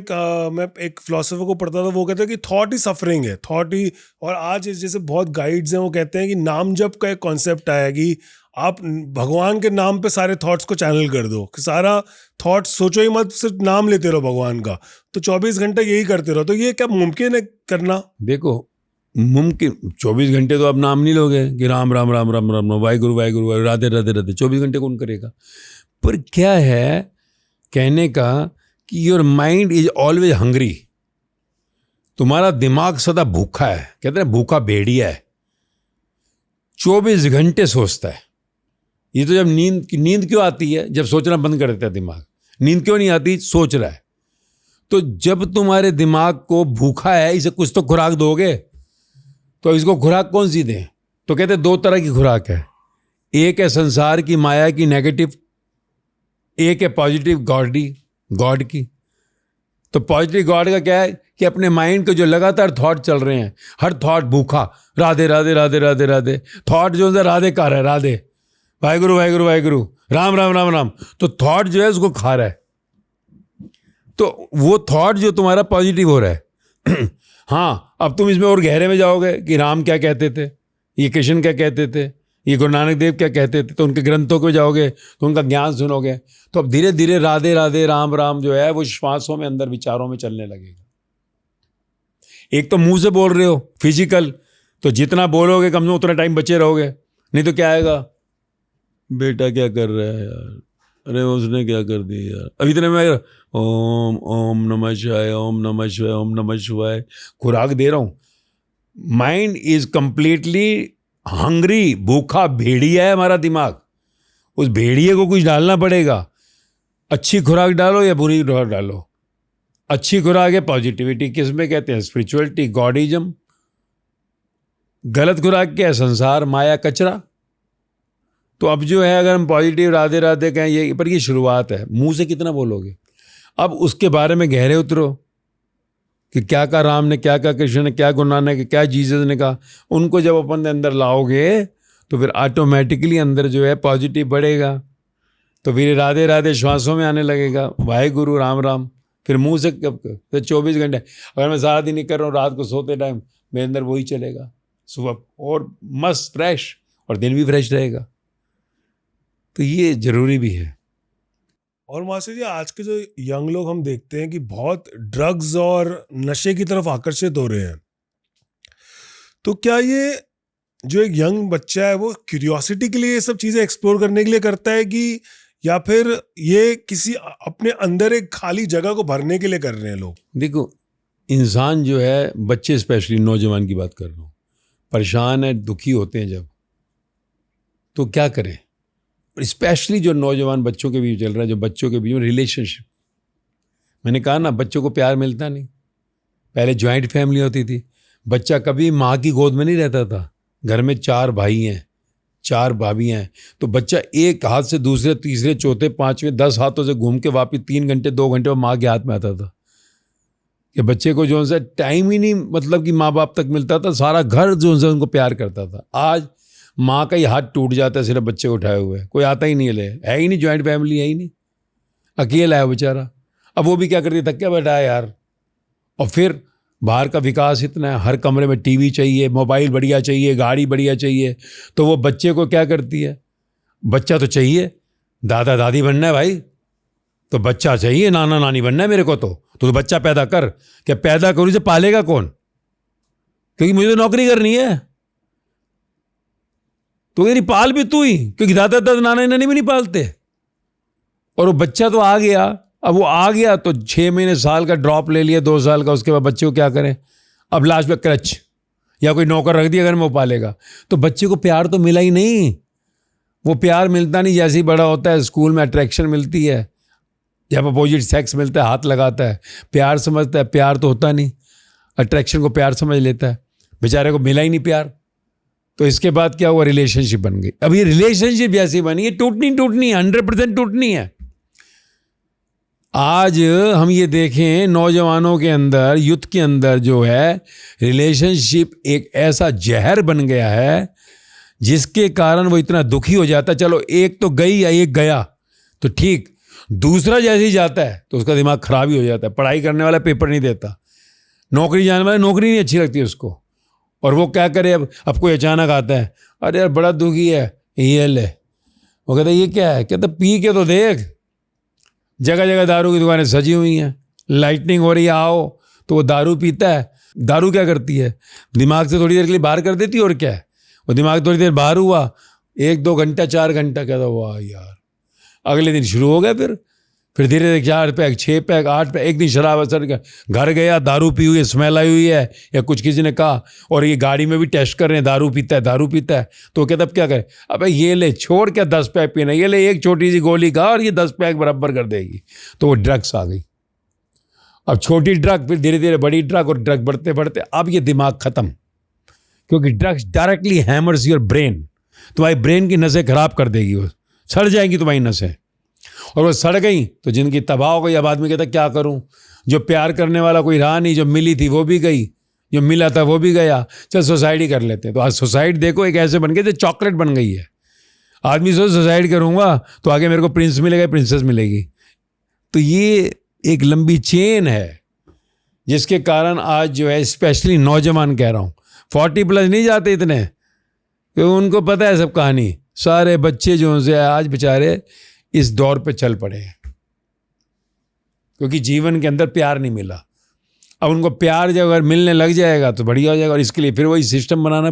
मैं एक फिलोसोफर को पढ़ता था, वो कहते हैं कि थॉट ही सफरिंग है, थॉट ही। और आज जैसे बहुत गाइड्स हैं, वो कहते हैं कि नाम जप का एक कॉन्सेप्ट आया कि आप भगवान के नाम पे सारे थॉट्स को चैनल कर दो, कि सारा थॉट्स सोचो ही मत, सिर्फ नाम लेते रहो भगवान का, तो 24 घंटे यही करते रहो। तो ये क्या मुमकिन है करना? देखो, मुमकिन 24 घंटे तो आप नाम नहीं लोगे कि राम राम राम राम राम राम, वाहिगुरु वाहिगुरु वाहिगुरु, राधे राधे राधे, 24 घंटे कौन करेगा? पर क्या है कहने का कि your mind is always hungry. तुम्हारा दिमाग सदा भूखा है, कहते हैं भूखा भेड़िया है, 24 घंटे सोचता है। ये तो जब नींद क्यों आती है? जब सोचना बंद कर देता है दिमाग। नींद क्यों नहीं आती? सोच रहा है। तो जब तुम्हारे दिमाग को भूखा है, इसे कुछ तो खुराक दोगे। तो इसको खुराक कौन सी दें? तो कहते हैं 2 तरह की खुराक है। एक है संसार की माया की नेगेटिव, एक है पॉजिटिव गॉड की। तो पॉजिटिव गॉड का क्या है कि अपने माइंड को जो लगातार थॉट चल रहे हैं, हर थॉट भूखा, राधे राधे राधे राधे राधे, थॉट जो है राधे का रहा है, राधे वाहिगुरु वाहिगुरु वाहिगुरु, राम राम राम राम, तो थॉट जो है उसको खा रहा है। तो वो थॉट जो तुम्हारा पॉजिटिव हो रहा है। हाँ, अब तुम इसमें और गहरे में जाओगे कि राम क्या कहते थे, ये कृष्ण क्या कहते थे, ये गुरु नानक देव क्या कहते थे, तो उनके ग्रंथों को जाओगे तो उनका ज्ञान सुनोगे, तो अब धीरे धीरे राधे राधे राम राम जो है वो श्वासों में, अंदर विचारों में चलने लगेगा। एक तो मुंह से बोल रहे हो फिजिकल, तो जितना बोलोगे कम से कम उतना टाइम बचे रहोगे। नहीं तो क्या आएगा, बेटा क्या कर रहा है यार, अरे उसने क्या कर दिया यार, अभी इतने में ओम ओम नमः शिवाय, ओम नमः शिवाय, ओम नमः शिवाय खुराक दे रहा हूँ। माइंड इज कंप्लीटली हंग्री, भूखा भेड़िया है हमारा दिमाग। उस भेड़िए को कुछ डालना पड़ेगा। अच्छी खुराक डालो या बुरी खुराक डालो। अच्छी खुराक है पॉजिटिविटी, किस में कहते हैं स्पिरिचुअलिटी, गॉडिज्म। गलत खुराक क्या है? संसार माया कचरा। तो अब जो है अगर हम पॉजिटिव राधे राधे कहें, ये पर ये शुरुआत है, मुंह से कितना बोलोगे। अब उसके बारे में गहरे उतरो कि क्या कहा राम ने, क्या कहा कृष्ण ने, क्या गुरु नानक ने, क्या जीसस ने कहा। उनको जब अपन अंदर लाओगे तो फिर ऑटोमेटिकली अंदर जो है पॉजिटिव बढ़ेगा। तो फिर राधे राधे श्वासों में आने लगेगा, वाहिगुरु राम राम। फिर मुंह से कब, फिर 24 घंटे अगर मैं सारा दिन नहीं कर रहा हूँ, रात को सोते टाइम मेरे अंदर वही चलेगा, सुबह और मस्त फ्रेश, और दिन भी फ्रेश रहेगा। तो ये जरूरी भी है। और मास्टर जी, आज के जो यंग लोग हम देखते हैं कि बहुत ड्रग्स और नशे की तरफ आकर्षित हो रहे हैं, तो क्या ये जो एक यंग बच्चा है वो क्यूरियोसिटी के लिए ये सब चीजें एक्सप्लोर करने के लिए करता है, कि या फिर ये किसी अपने अंदर एक खाली जगह को भरने के लिए कर रहे हैं लोग? देखो, इंसान जो है, बच्चे स्पेशली, नौजवान की बात कर रहा हूँ, परेशान है, दुखी होते हैं जब, तो क्या करें? स्पेशली जो नौजवान बच्चों के बीच चल रहा है, जो बच्चों के बीच में रिलेशनशिप, मैंने कहा ना, बच्चों को प्यार मिलता नहीं। पहले जॉइंट फैमिली होती थी, बच्चा कभी माँ की गोद में नहीं रहता था। घर में 4 भाई हैं, 4 भाभी हैं, तो बच्चा एक हाथ से दूसरे, तीसरे, चौथे, 5वें, 10 हाथों से घूम के वापिस 3 घंटे 2 घंटे में माँ के हाथ में आता था। कि बच्चे को जो है टाइम ही नहीं, मतलब कि माँ बाप तक मिलता था, सारा घर जो है उनको प्यार करता था। आज माँ का ही हाथ टूट जाता है सिर्फ बच्चे उठाए हुए, कोई आता ही नहीं, ले है ही नहीं, जॉइंट फैमिली है ही नहीं, अकेला है बेचारा। अब वो भी क्या करती, थक क्या बैठा है यार। और फिर बाहर का विकास इतना है, हर कमरे में टीवी चाहिए, मोबाइल बढ़िया चाहिए, गाड़ी बढ़िया चाहिए, तो वो बच्चे को क्या करती है, बच्चा तो चाहिए, दादा दादी बनना है भाई, तो बच्चा चाहिए, नाना नानी बनना है मेरे को, तो बच्चा पैदा कर। क्या पैदा करूँ, इसे पालेगा कौन? क्योंकि मुझे तो नौकरी करनी है। तो यानी पाल भी तू ही, क्योंकि दादा दादा नाना नानी भी नहीं पालते। और वो बच्चा तो आ गया, अब वो आ गया तो 6 महीने साल का ड्रॉप ले लिया, 2 साल का, उसके बाद बच्चे को क्या करें? अब लास्ट में क्रच या कोई नौकर रख दिया अगर मैं वो पालेगा, तो बच्चे को प्यार तो मिला ही नहीं। वो प्यार मिलता नहीं, जैसे ही बड़ा होता है स्कूल में अट्रैक्शन मिलती है, जब अपोजिट सेक्स मिलता है हाथ लगाता है, प्यार समझता है, प्यार तो होता नहीं। अट्रैक्शन को प्यार समझ लेता है, बेचारे को मिला ही नहीं प्यार। तो इसके बाद क्या हुआ, रिलेशनशिप बन गई। अब ये रिलेशनशिप जैसी बनी है, टूटनी 100% टूटनी है। आज हम ये देखें नौजवानों के अंदर, यूथ के अंदर जो है रिलेशनशिप एक ऐसा जहर बन गया है जिसके कारण वो इतना दुखी हो जाता है। चलो एक तो गई या एक गया तो ठीक, दूसरा जैसे ही जाता है तो उसका दिमाग खराब ही हो जाता है। पढ़ाई करने वाला पेपर नहीं देता, नौकरी जाने वाला नौकरी नहीं अच्छी लगती उसको, और वो क्या करे, अब कोई अचानक आता है, अरे यार बड़ा दुखी है, ये ले, वो कहता है ये क्या है, कहता पी के तो देख, जगह जगह दारू की दुकानें सजी हुई हैं, लाइटनिंग हो रही है, आओ, तो वो दारू पीता है। दारू क्या करती है, दिमाग से थोड़ी देर के लिए बाहर कर देती है, और क्या है, वो दिमाग थोड़ी देर बाहर हुआ, 1-2 घंटा 4 घंटा, कहता वाह यार, अगले दिन शुरू हो गया, फिर धीरे धीरे 4 पैक 6 पैक 8 पैक, एक दिन शराब असर का घर गया, दारू पी हुई है, स्मेल आई हुई है, या कुछ किसी ने कहा, और ये गाड़ी में भी टेस्ट कर रहे हैं, दारू पीता है, तो कहता अब क्या करे, अबे ये ले, छोड़ क्या 10 पैक पीना, ये ले एक छोटी सी गोली खा और ये 10 पैक बराबर कर देगी। तो वो ड्रग्स आ गई। अब छोटी ड्रग, फिर धीरे धीरे बड़ी ड्रग, और ड्रग बढ़ते बढ़ते अब ये दिमाग खत्म, क्योंकि drugs directly hammers your brain, तुम्हारी ब्रेन की नसें खराब कर देगी, वो सड़ जाएंगी तुम्हारी नसें, और वो सड़ गई तो जिंदगी तबाह हो गई। अब आदमी कहता क्या करूं, जो प्यार करने वाला कोई रहा नहीं, जो मिली थी वो भी गई, जो मिला था वो भी गया, चल सुसाइड ही कर लेते हैं। तो आज सुसाइड देखो एक ऐसे बन गए जो चॉकलेट बन गई है। आदमी सोच सुसाइड करूंगा तो आगे मेरे को प्रिंस मिलेगा, प्रिंसेस मिलेगी। तो ये एक लंबी चेन है जिसके कारण आज जो है, स्पेशली नौजवान कह रहा हूँ, 40+ नहीं जाते इतने, क्योंकि उनको पता है सब कहानी। सारे बच्चे जो से आज बेचारे इस दौर पे चल पड़े हैं, क्योंकि जीवन के अंदर प्यार नहीं मिला। अब उनको प्यार जब अगर मिलने लग जाएगा तो बढ़िया हो जाएगा, और इसके लिए फिर वही सिस्टम बनाना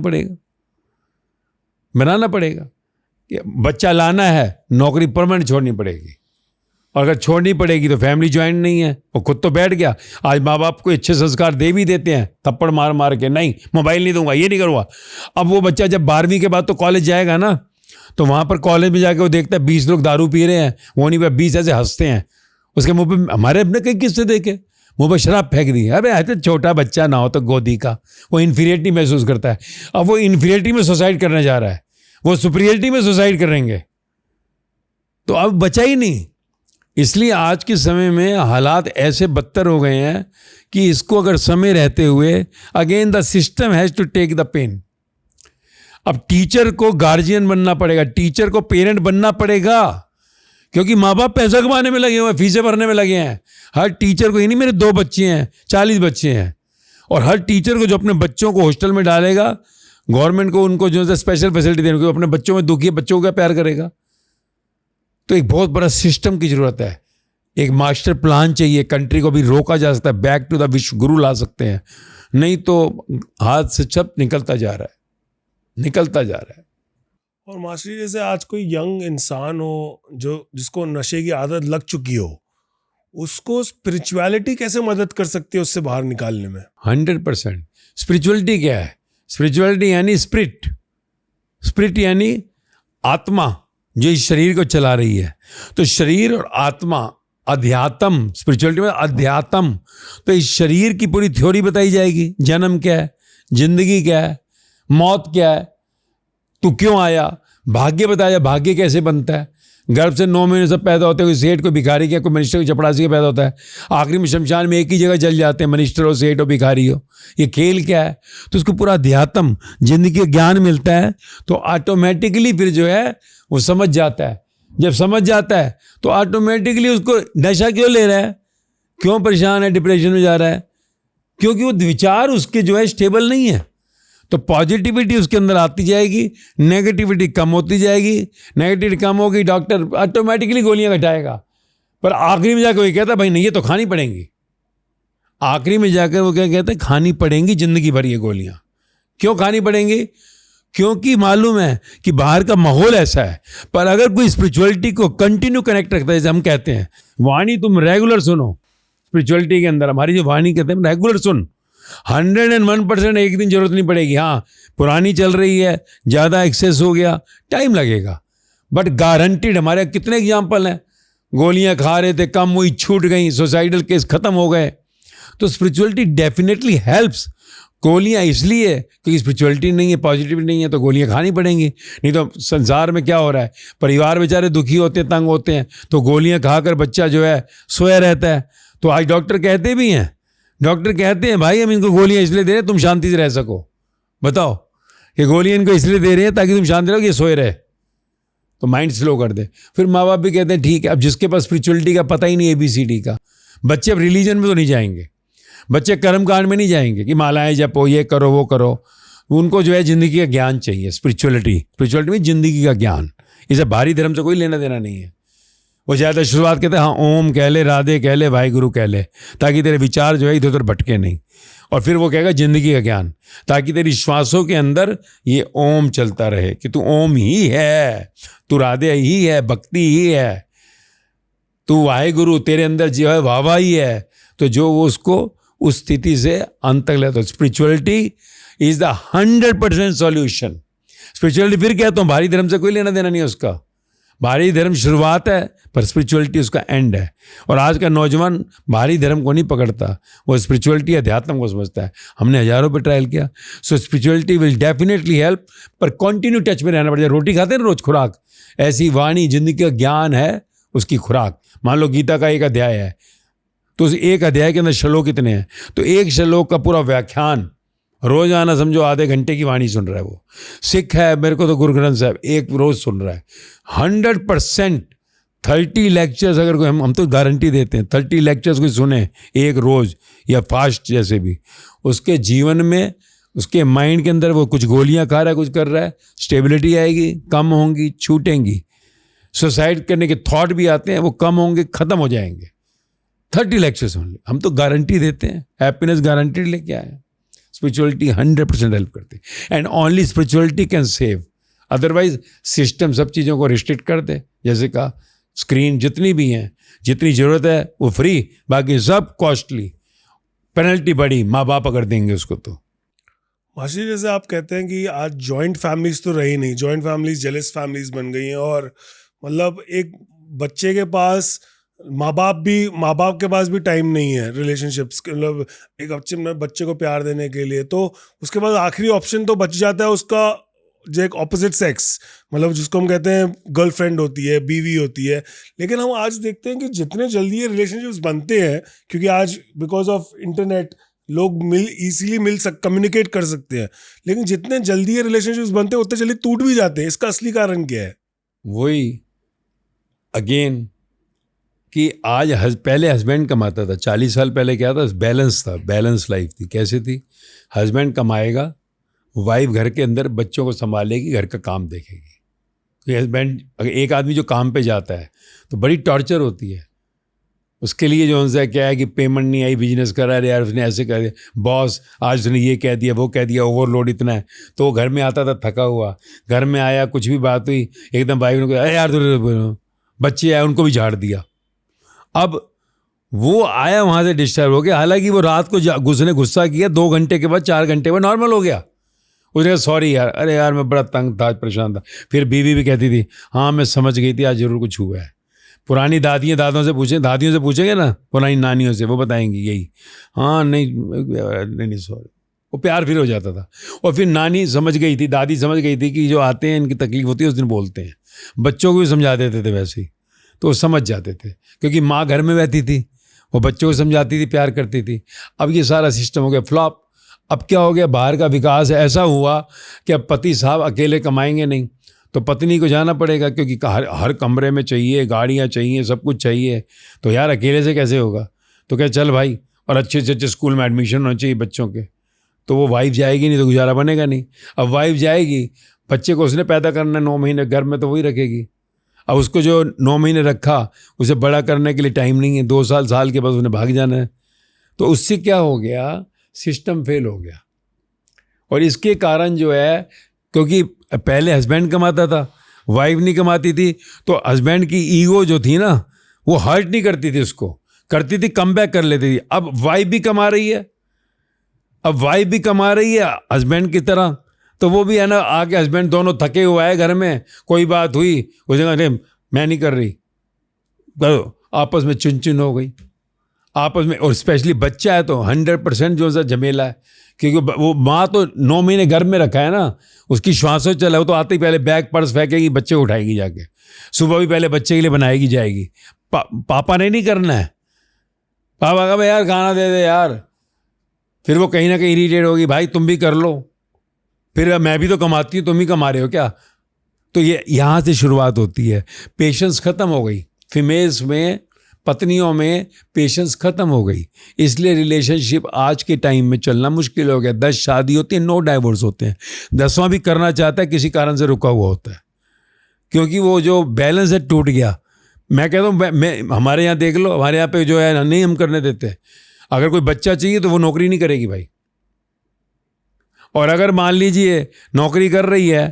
पड़ेगा। बच्चा लाना है, नौकरी परमानेंट छोड़नी पड़ेगी, और अगर छोड़नी पड़ेगी तो फैमिली ज्वाइंट नहीं है, वो खुद तो बैठ गया। आज माँ बाप को अच्छे संस्कार दे भी देते हैं, थप्पड़ मार मार के, नहीं मोबाइल नहीं दूंगा, ये नहीं करूँगा। अब वो बच्चा जब 12वीं के बाद तो कॉलेज जाएगा ना, तो वहाँ पर कॉलेज में जाके वो देखता है 20 लोग दारू पी रहे हैं, वो नहीं, 20 ऐसे हंसते हैं उसके मुंह पे। हमारे अपने कई किस्से देखे, मुंह पर शराब फेंक दी, अबे ऐसे छोटा बच्चा ना हो तो गोदी का, वो इन्फीरियरिटी महसूस करता है। अब वो इन्फीरियरिटी में सुसाइड करने जा रहा है, वो सुपीरियरिटी में सुसाइड करेंगे, तो अब बचा ही नहीं। इसलिए आज के समय में हालात ऐसे बदतर हो गए हैं कि इसको अगर समय रहते हुए, again the system has to take the pain. अब टीचर को गार्जियन बनना पड़ेगा, टीचर को पेरेंट बनना पड़ेगा, क्योंकि माँ बाप पैसा कमाने में लगे हुए हैं, फीसें भरने में लगे हैं। हर टीचर को, ये नहीं मेरे 2 बच्चे हैं, 40 बच्चे हैं, और हर टीचर को जो अपने बच्चों को हॉस्टल में डालेगा, गवर्नमेंट को उनको जो है स्पेशल फैसिलिटी देने को, अपने बच्चों में दुखी है, बच्चों को क्या प्यार करेगा। तो एक बहुत बड़ा सिस्टम की जरूरत है, एक मास्टर प्लान चाहिए। कंट्री को भी रोका जा सकता है, बैक टू द विश्व गुरु ला सकते हैं, नहीं तो हाथ से सब निकलता जा रहा है। और मास्टर जी, जैसे आज कोई यंग इंसान हो जिसको नशे की आदत लग चुकी हो, उसको स्पिरिचुअलिटी कैसे मदद कर सकती है उससे बाहर निकालने में? 100%। स्पिरिचुअलिटी क्या है? स्पिरिचुअलिटी यानी स्पिरिट यानी आत्मा जो इस शरीर को चला रही है। तो शरीर और आत्मा, अध्यात्म, स्पिरिचुअलिटी में अध्यात्म। तो इस शरीर की पूरी थ्योरी बताई जाएगी, जन्म क्या है, जिंदगी क्या है, मौत क्या है, तू क्यों आया, भाग्य बताया, भाग्य कैसे बनता है, गर्भ से 9 महीने सब पैदा होते हैं, कोई सेठ, कोई भिखारी क्या, कोई मिनिस्टर, कोई चपड़ासी का पैदा होता है, आखिरी में शमशान में एक ही जगह जल जाते हैं, मिनिस्टर हो, सेठ हो, भिखारी हो। ये खेल क्या है? तो उसको पूरा अध्यात्म, जिंदगी का ज्ञान मिलता है, तो ऑटोमेटिकली फिर जो है वो समझ जाता है। जब समझ जाता है तो ऑटोमेटिकली उसको नशा क्यों ले रहा है, क्यों परेशान है, डिप्रेशन में जा रहा है, क्योंकि वो विचार उसके जो है स्टेबल नहीं है। तो पॉजिटिविटी उसके अंदर आती जाएगी, नेगेटिविटी कम होती जाएगी, नेगेटिविटी कम होगी, डॉक्टर ऑटोमेटिकली गोलियां घटाएगा। पर आखिरी में जाकर वो कहता है भाई नहीं, ये तो खानी पड़ेंगी। आखिरी में जाकर वो क्या कहते हैं, खानी पड़ेंगी जिंदगी भर ये गोलियां। क्यों खानी पड़ेंगी? क्योंकि मालूम है कि बाहर का माहौल ऐसा है। पर अगर कोई स्पिरिचुअलिटी को कंटिन्यू कनेक्ट रखता है, जैसे हम कहते हैं वाणी तुम रेगुलर सुनो, स्पिरिचुअलिटी के अंदर हमारी जो वाणी कहते हैं रेगुलर सुन, 101% एक दिन जरूरत नहीं पड़ेगी। हाँ, पुरानी चल रही है, ज़्यादा एक्सेस हो गया, टाइम लगेगा, बट गारंटीड। हमारे कितने एग्जाम्पल हैं, गोलियां खा रहे थे, कम हुई, छूट गई, सुसाइडल केस खत्म हो गए। तो स्पिरिचुअलिटी डेफिनेटली हेल्प्स। गोलियां इसलिए क्योंकि स्पिरिचुअलिटी नहीं है, पॉजिटिव नहीं है, तो गोलियां खानी पड़ेंगी। नहीं तो संसार में क्या हो रहा है, परिवार बेचारे दुखी होते हैं, तंग होते हैं, तो गोलियां खाकर बच्चा जो है सोया रहता है। तो आज डॉक्टर कहते भी हैं, डॉक्टर कहते हैं भाई हम इनको गोलियां इसलिए दे रहे हैं तुम शांति से रह सको। बताओ, ये गोलियां इनको इसलिए दे रहे हैं ताकि तुम शांति रहो, कि ये सोए रहे, तो माइंड स्लो कर दे। फिर माँ बाप भी कहते हैं ठीक है, अब जिसके पास स्पिरिचुअलिटी का पता ही नहीं ABCD का, बच्चे अब रिलीजन में तो नहीं जाएंगे, बच्चे कर्मकांड में नहीं जाएंगे कि मालाएं जपो, ये करो वो करो। उनको जो है जिंदगी का ज्ञान चाहिए, स्पिरिचुअलिटी में जिंदगी का ज्ञान। इसे भारी धर्म से कोई लेना देना नहीं है। वो ज़्यादा शुरुआत कहते हैं हाँ ओम कह ले, राधे कह ले, भाई गुरु कह ले, ताकि तेरे विचार जो है इधर उधर भटके नहीं। और फिर वो कहेगा जिंदगी का ज्ञान, ताकि तेरी श्वासों के अंदर ये ओम चलता रहे कि तू ओम ही है, तू राधे ही है, भक्ति ही है, तू वाहे गुरु, तेरे अंदर जो है वाह ही है। तो जो वो उसको उस स्थिति से अंत तक लेता है। Spirituality is the 100% solution. Spirituality फिर कहता हूँ भारी धर्म से कोई लेना देना नहीं है उसका। भारी धर्म शुरुआत है पर स्पिरिचुअलिटी उसका एंड है। और आज का नौजवान भारी धर्म को नहीं पकड़ता, वो स्पिरिचुअलिटी अध्यात्म को समझता है। हमने हजारों पे ट्रायल किया। सो स्पिरिचुअलिटी विल डेफिनेटली हेल्प, पर कंटिन्यू टच में रहना पड़ेगा। रोटी खाते हैं ना रोज, खुराक, ऐसी वाणी जिंदगी का ज्ञान है उसकी खुराक। मान लो गीता का एक अध्याय है, तो उस एक अध्याय के अंदर श्लोक कितने हैं, तो एक श्लोक का पूरा व्याख्यान रोजाना समझो आधे घंटे की वाणी सुन रहा है वो। सिख है, मेरे को तो गुरु ग्रंथ साहब एक रोज सुन रहा है। 100% 30 लेक्चर्स अगर कोई, हम तो गारंटी देते हैं 30 लेक्चर्स कोई सुने एक रोज या फास्ट जैसे भी, उसके जीवन में, उसके माइंड के अंदर वो कुछ गोलियां खा रहा है, कुछ कर रहा है, स्टेबिलिटी आएगी, कम होंगी, छूटेंगी। सुसाइड करने के थॉट भी आते हैं, वो कम होंगे, खत्म हो जाएंगे। 30 लेक्चर्स ओनली, हम तो गारंटी देते हैं, हैप्पीनेस गारंटी लेके आए। स्पिरिचुअलिटी 100% हेल्प करती है, and only spirituality can save. Otherwise system सब चीज़ों को रिस्ट्रिक्ट कर दे। जैसे कहा, स्क्रीन जितनी भी हैं, जितनी ज़रूरत है वो फ्री, बाकी सब कॉस्टली, पेनल्टी बड़ी, माँ बाप अगर देंगे उसको तो। मासी, जैसे आप कहते हैं कि आज जॉइंट फैमिलीज तो रही नहीं, जॉइंट फैमिलीज जेलस फैमिलीज बन गई हैं, और मतलब एक बच्चे के पास माँ बाप के पास भी टाइम नहीं है रिलेशनशिप्स, मतलब एक बच्चे को प्यार देने के लिए। तो उसके पास आखिरी ऑप्शन तो बच जाता है उसका जो एक ऑपोजिट सेक्स, मतलब जिसको हम कहते हैं गर्लफ्रेंड होती है, बीवी होती है। लेकिन हम आज देखते हैं कि जितने जल्दी ये रिलेशनशिप्स बनते हैं, क्योंकि आज बिकॉज ऑफ इंटरनेट लोग इजीली कम्युनिकेट कर सकते हैं, लेकिन जितने जल्दी ये रिलेशनशिप्स बनते हैं उतने जल्दी टूट भी जाते हैं। इसका असली कारण क्या है? वही अगेन कि आज पहले हस्बैंड कमाता था, 40 साल पहले क्या था, बैलेंस लाइफ थी। कैसे थी? हस्बैंड कमाएगा, वाइफ घर के अंदर बच्चों को संभालेगी, घर का काम देखेगी। तो हस्बैंड, अगर एक आदमी जो काम पे जाता है तो बड़ी टॉर्चर होती है उसके लिए। जो उनसे क्या है कि पेमेंट नहीं आई, बिजनेस कर रहा है, यार उसने ऐसे कर दिया, बॉस आज उसने ये कह दिया, वो कह दिया, ओवरलोड इतना है। तो वो घर में आता था थका हुआ, घर में आया, कुछ भी बात हुई, एकदम वाइफ ने कहा यार बच्चे आए, उनको भी झाड़ दिया। अब वो आया वहाँ से डिस्टर्ब हो गया, हालांकि वो रात को उसने गुस्सा किया, 2 घंटे के बाद 4 घंटे बाद नॉर्मल हो गया। उसने कहा सॉरी यार, अरे यार मैं बड़ा तंग था, परेशान था। फिर बीवी भी कहती थी हाँ मैं समझ गई थी, आज जरूर कुछ हुआ है। पुरानी दादियों से पूछेंगे ना, पुरानी नानियों से, वो बताएंगी यही, हाँ नहीं सॉरी। वो प्यार फिर हो जाता था। और फिर नानी समझ गई थी, दादी समझ गई थी कि जो आते हैं इनकी तकलीफ होती है, उस दिन बोलते हैं। बच्चों को भी समझा देते थे वैसे ही, तो वो समझ जाते थे, क्योंकि माँ घर में रहती थी, वो बच्चों को समझाती थी, प्यार करती थी। अब ये सारा सिस्टम हो गया फ्लॉप। अब क्या हो गया, बाहर का विकास ऐसा हुआ कि अब पति साहब अकेले कमाएंगे नहीं, तो पत्नी को जाना पड़ेगा, क्योंकि हर कमरे में चाहिए, गाड़ियाँ चाहिए, सब कुछ चाहिए। तो यार अकेले से कैसे होगा? तो क्या चल भाई, और अच्छे से अच्छे स्कूल में एडमिशन होना चाहिए बच्चों के। तो वो वाइफ जाएगी नहीं तो गुजारा बनेगा नहीं। अब वाइफ जाएगी, बच्चे को उसने पैदा करना 9 महीने, घर में तो वही रखेगी। अब उसको जो 9 महीने रखा, उसे बड़ा करने के लिए टाइम नहीं है, 2 साल के बाद उसने भाग जाना है। तो उससे क्या हो गया, सिस्टम फेल हो गया। और इसके कारण जो है, क्योंकि पहले हस्बैंड कमाता था, वाइफ नहीं कमाती थी, तो हस्बैंड की ईगो जो थी ना, वो हर्ट नहीं करती थी उसको, करती थी कम बैक कर लेती थी। अब वाइफ भी कमा रही है, हस्बैंड की तरह, तो वो भी है ना, आके हस्बैंड दोनों थके हुए है, घर में कोई बात हुई, उसने कहा मैं नहीं कर रही, आपस में चुन हो गई। आपस में, और स्पेशली बच्चा है तो 100% जो सा झमेला है, क्योंकि वो माँ तो 9 महीने गर्भ में रखा है ना, उसकी श्वासों चला, वो तो आते ही पहले बैग पर्स फेंकेगी, बच्चे को उठाएगी जाके, सुबह भी पहले बच्चे के लिए बनाएगी जाएगी। पापा ने नहीं करना है, पापा का भाई यार खाना दे दे यार, फिर वो कहीं ना कहीं इरिटेट होगी, भाई तुम भी कर लो, फिर मैं भी तो कमाती हूँ, तुम ही कमा रहे हो क्या। तो ये यहाँ से शुरुआत होती है। पेशेंस ख़त्म हो गई फीमेल्स में, पत्नियों में पेशेंस ख़त्म हो गई, इसलिए रिलेशनशिप आज के टाइम में चलना मुश्किल हो गया। 10 शादी होती है, 9 डाइवोर्स होते हैं, 10वां भी करना चाहता है, किसी कारण से रुका हुआ होता है, क्योंकि वो जो बैलेंस है टूट गया। मैं कहता हूँ, मैं हमारे यहाँ देख लो, हमारे यहाँ पे जो है नहीं हम करने देते। अगर कोई बच्चा चाहिए तो वो नौकरी नहीं करेगी भाई, और अगर मान लीजिए नौकरी कर रही है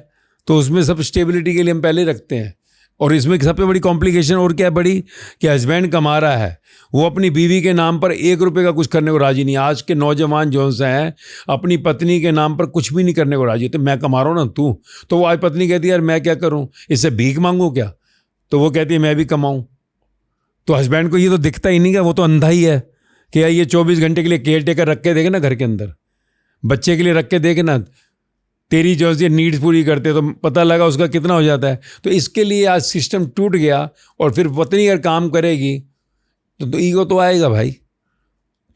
तो उसमें सब स्टेबिलिटी के लिए हम पहले रखते हैं। और इसमें सबसे बड़ी कॉम्प्लिकेशन और क्या है बड़ी, कि हस्बैंड कमा रहा है, वो अपनी बीवी के नाम पर 1 रुपये का कुछ करने को राजी नहीं। आज के नौजवान जो से हैं अपनी पत्नी के नाम पर कुछ भी नहीं करने को राजी। तो मैं कमा रहा हूँ ना, तू तो वो आज पत्नी कहती है यार मैं क्या करूँ, इससे भीख मांगूँ क्या, तो वो कहती है मैं भी कमाऊँ। तो हस्बैंड को ये तो दिखता ही नहीं है, वो तो अंधा ही है कि यार ये 24 घंटे के लिए केयर टेकर रख के देखे ना घर के अंदर, बच्चे के लिए रख के देखे ना, तेरी जो सी नीड्स पूरी करते तो पता लगा उसका कितना हो जाता है। तो इसके लिए आज सिस्टम टूट गया। और फिर पत्नी अगर काम करेगी तो ईगो तो आएगा भाई,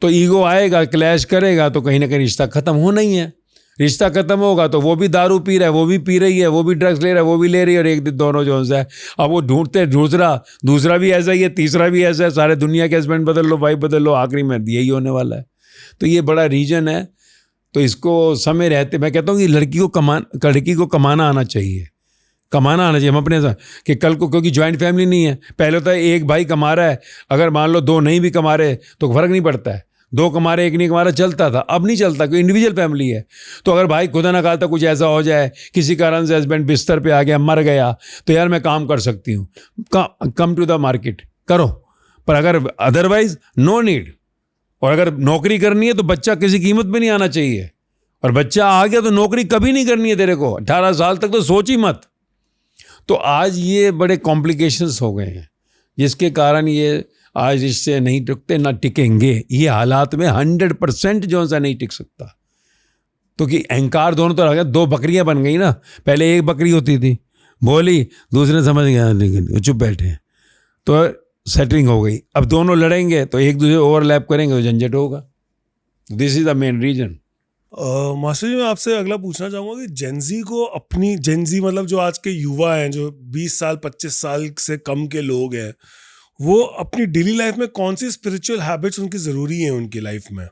तो ईगो आएगा, क्लैश करेगा, तो कहीं ना कहीं रिश्ता खत्म होना ही है। रिश्ता खत्म होगा तो वो भी दारू पी रहा है, वो भी पी रही है, वो भी ड्रग्स ले रहा है, वो भी ले रही है, और एक दिन दोनों जो है अब वो ढूंढते दूसरा भी ऐसा ही है, तीसरा भी ऐसा है, सारे दुनिया के हस्बैंड बदल लो, वाइफ बदल लो, आखिरी में यही होने वाला है। तो ये बड़ा रीजन है। तो इसको समय रहते मैं कहता हूँ कि लड़की को कमाना आना चाहिए, कमाना आना चाहिए। हम अपने कि कल को, क्योंकि जॉइंट फैमिली नहीं है, पहले होता है एक भाई कमा रहा है, अगर मान लो 2 नहीं भी कमा रहे तो फर्क नहीं पड़ता है, 2 कमा रहे 1 नहीं कमा रहा, चलता था। अब नहीं चलता, क्योंकि इंडिविजुअल फैमिली है। तो अगर भाई खुदा ना खास्ता कुछ ऐसा हो जाए, किसी कारण से हस्बैंड बिस्तर पे आ गया, मर गया, तो यार मैं काम कर सकती हूँ, कम टू द मार्केट करो, पर अगर अदरवाइज नो नीड। और अगर नौकरी करनी है तो बच्चा किसी कीमत पे नहीं आना चाहिए, और बच्चा आ गया तो नौकरी कभी नहीं करनी है तेरे को, 18 साल तक तो सोच ही मत। तो आज ये बड़े कॉम्प्लिकेशंस हो गए हैं, जिसके कारण ये आज रिश्ते नहीं टिकते, ना टिकेंगे। ये हालात में 100% जो सा नहीं टिक सकता, तो कि अहंकार दोनों तरह का, 2 बकरियां बन गई ना। पहले एक बकरी होती थी, बोली, दूसरे समझ गया, लेकिन चुप बैठे हैं, तो सेटिंग हो गई। अब दोनों लड़ेंगे तो एक दूसरे ओवरलैप करेंगे तो झंझट होगा। This is the main reason. Master जी, मैं आपसे अगला पूछना चाहूँगा कि जेनजी को अपनी, जेनजी मतलब जो आज के युवा हैं, जो 20 साल 25 साल से कम के लोग हैं, वो अपनी डेली लाइफ में कौन सी स्पिरिचुअल हैबिट्स उनकी ज़रूरी हैं उनकी लाइफ में?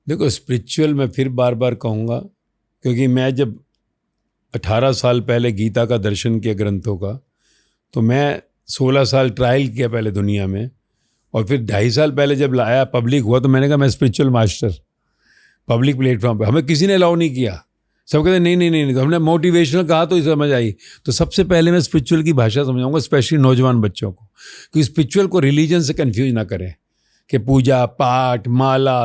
देखो, स्पिरिचुअल मैं फिर बार बार कहूँगा, क्योंकि मैं जब 18 साल पहले गीता का दर्शन किया ग्रंथों का, तो मैं 16 साल ट्रायल किया पहले दुनिया में, और फिर 2.5 साल पहले जब लाया पब्लिक हुआ तो मैंने कहा मैं स्पिरिचुअल मास्टर, पब्लिक प्लेटफॉर्म पे। हमें किसी ने अलाउ नहीं किया, सब कहते नहीं। तो हमने मोटिवेशनल कहा तो समझ आई। तो सबसे पहले मैं स्पिरिचुअल की भाषा समझाऊंगा, स्पेशली नौजवान बच्चों को, कि स्पिरिचुअल को रिलीजन से कंफ्यूज ना करें कि पूजा पाठ माला।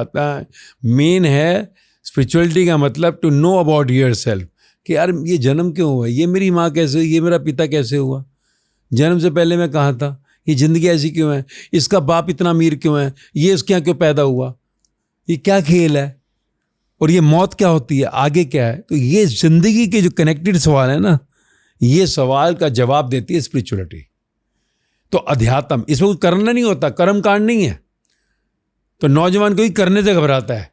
मेन है स्पिरिचुअलिटी का मतलब to know about yourself, कि यार ये जन्म क्यों हुआ, ये मेरी माँ कैसे हुई, ये मेरा पिता कैसे हुआ, जन्म से पहले मैं कहाँ था, ये ज़िंदगी ऐसी क्यों है, इसका बाप इतना अमीर क्यों है, ये इसके यहाँ क्यों पैदा हुआ, ये क्या खेल है, और ये मौत क्या होती है, आगे क्या है। तो ये ज़िंदगी के जो कनेक्टेड सवाल है ना, ये सवाल का जवाब देती है स्पिरिचुअलिटी। तो अध्यात्म, इसमें कुछ करना नहीं होता, कर्मकांड नहीं है, तो नौजवान कोई करने से घबराता है।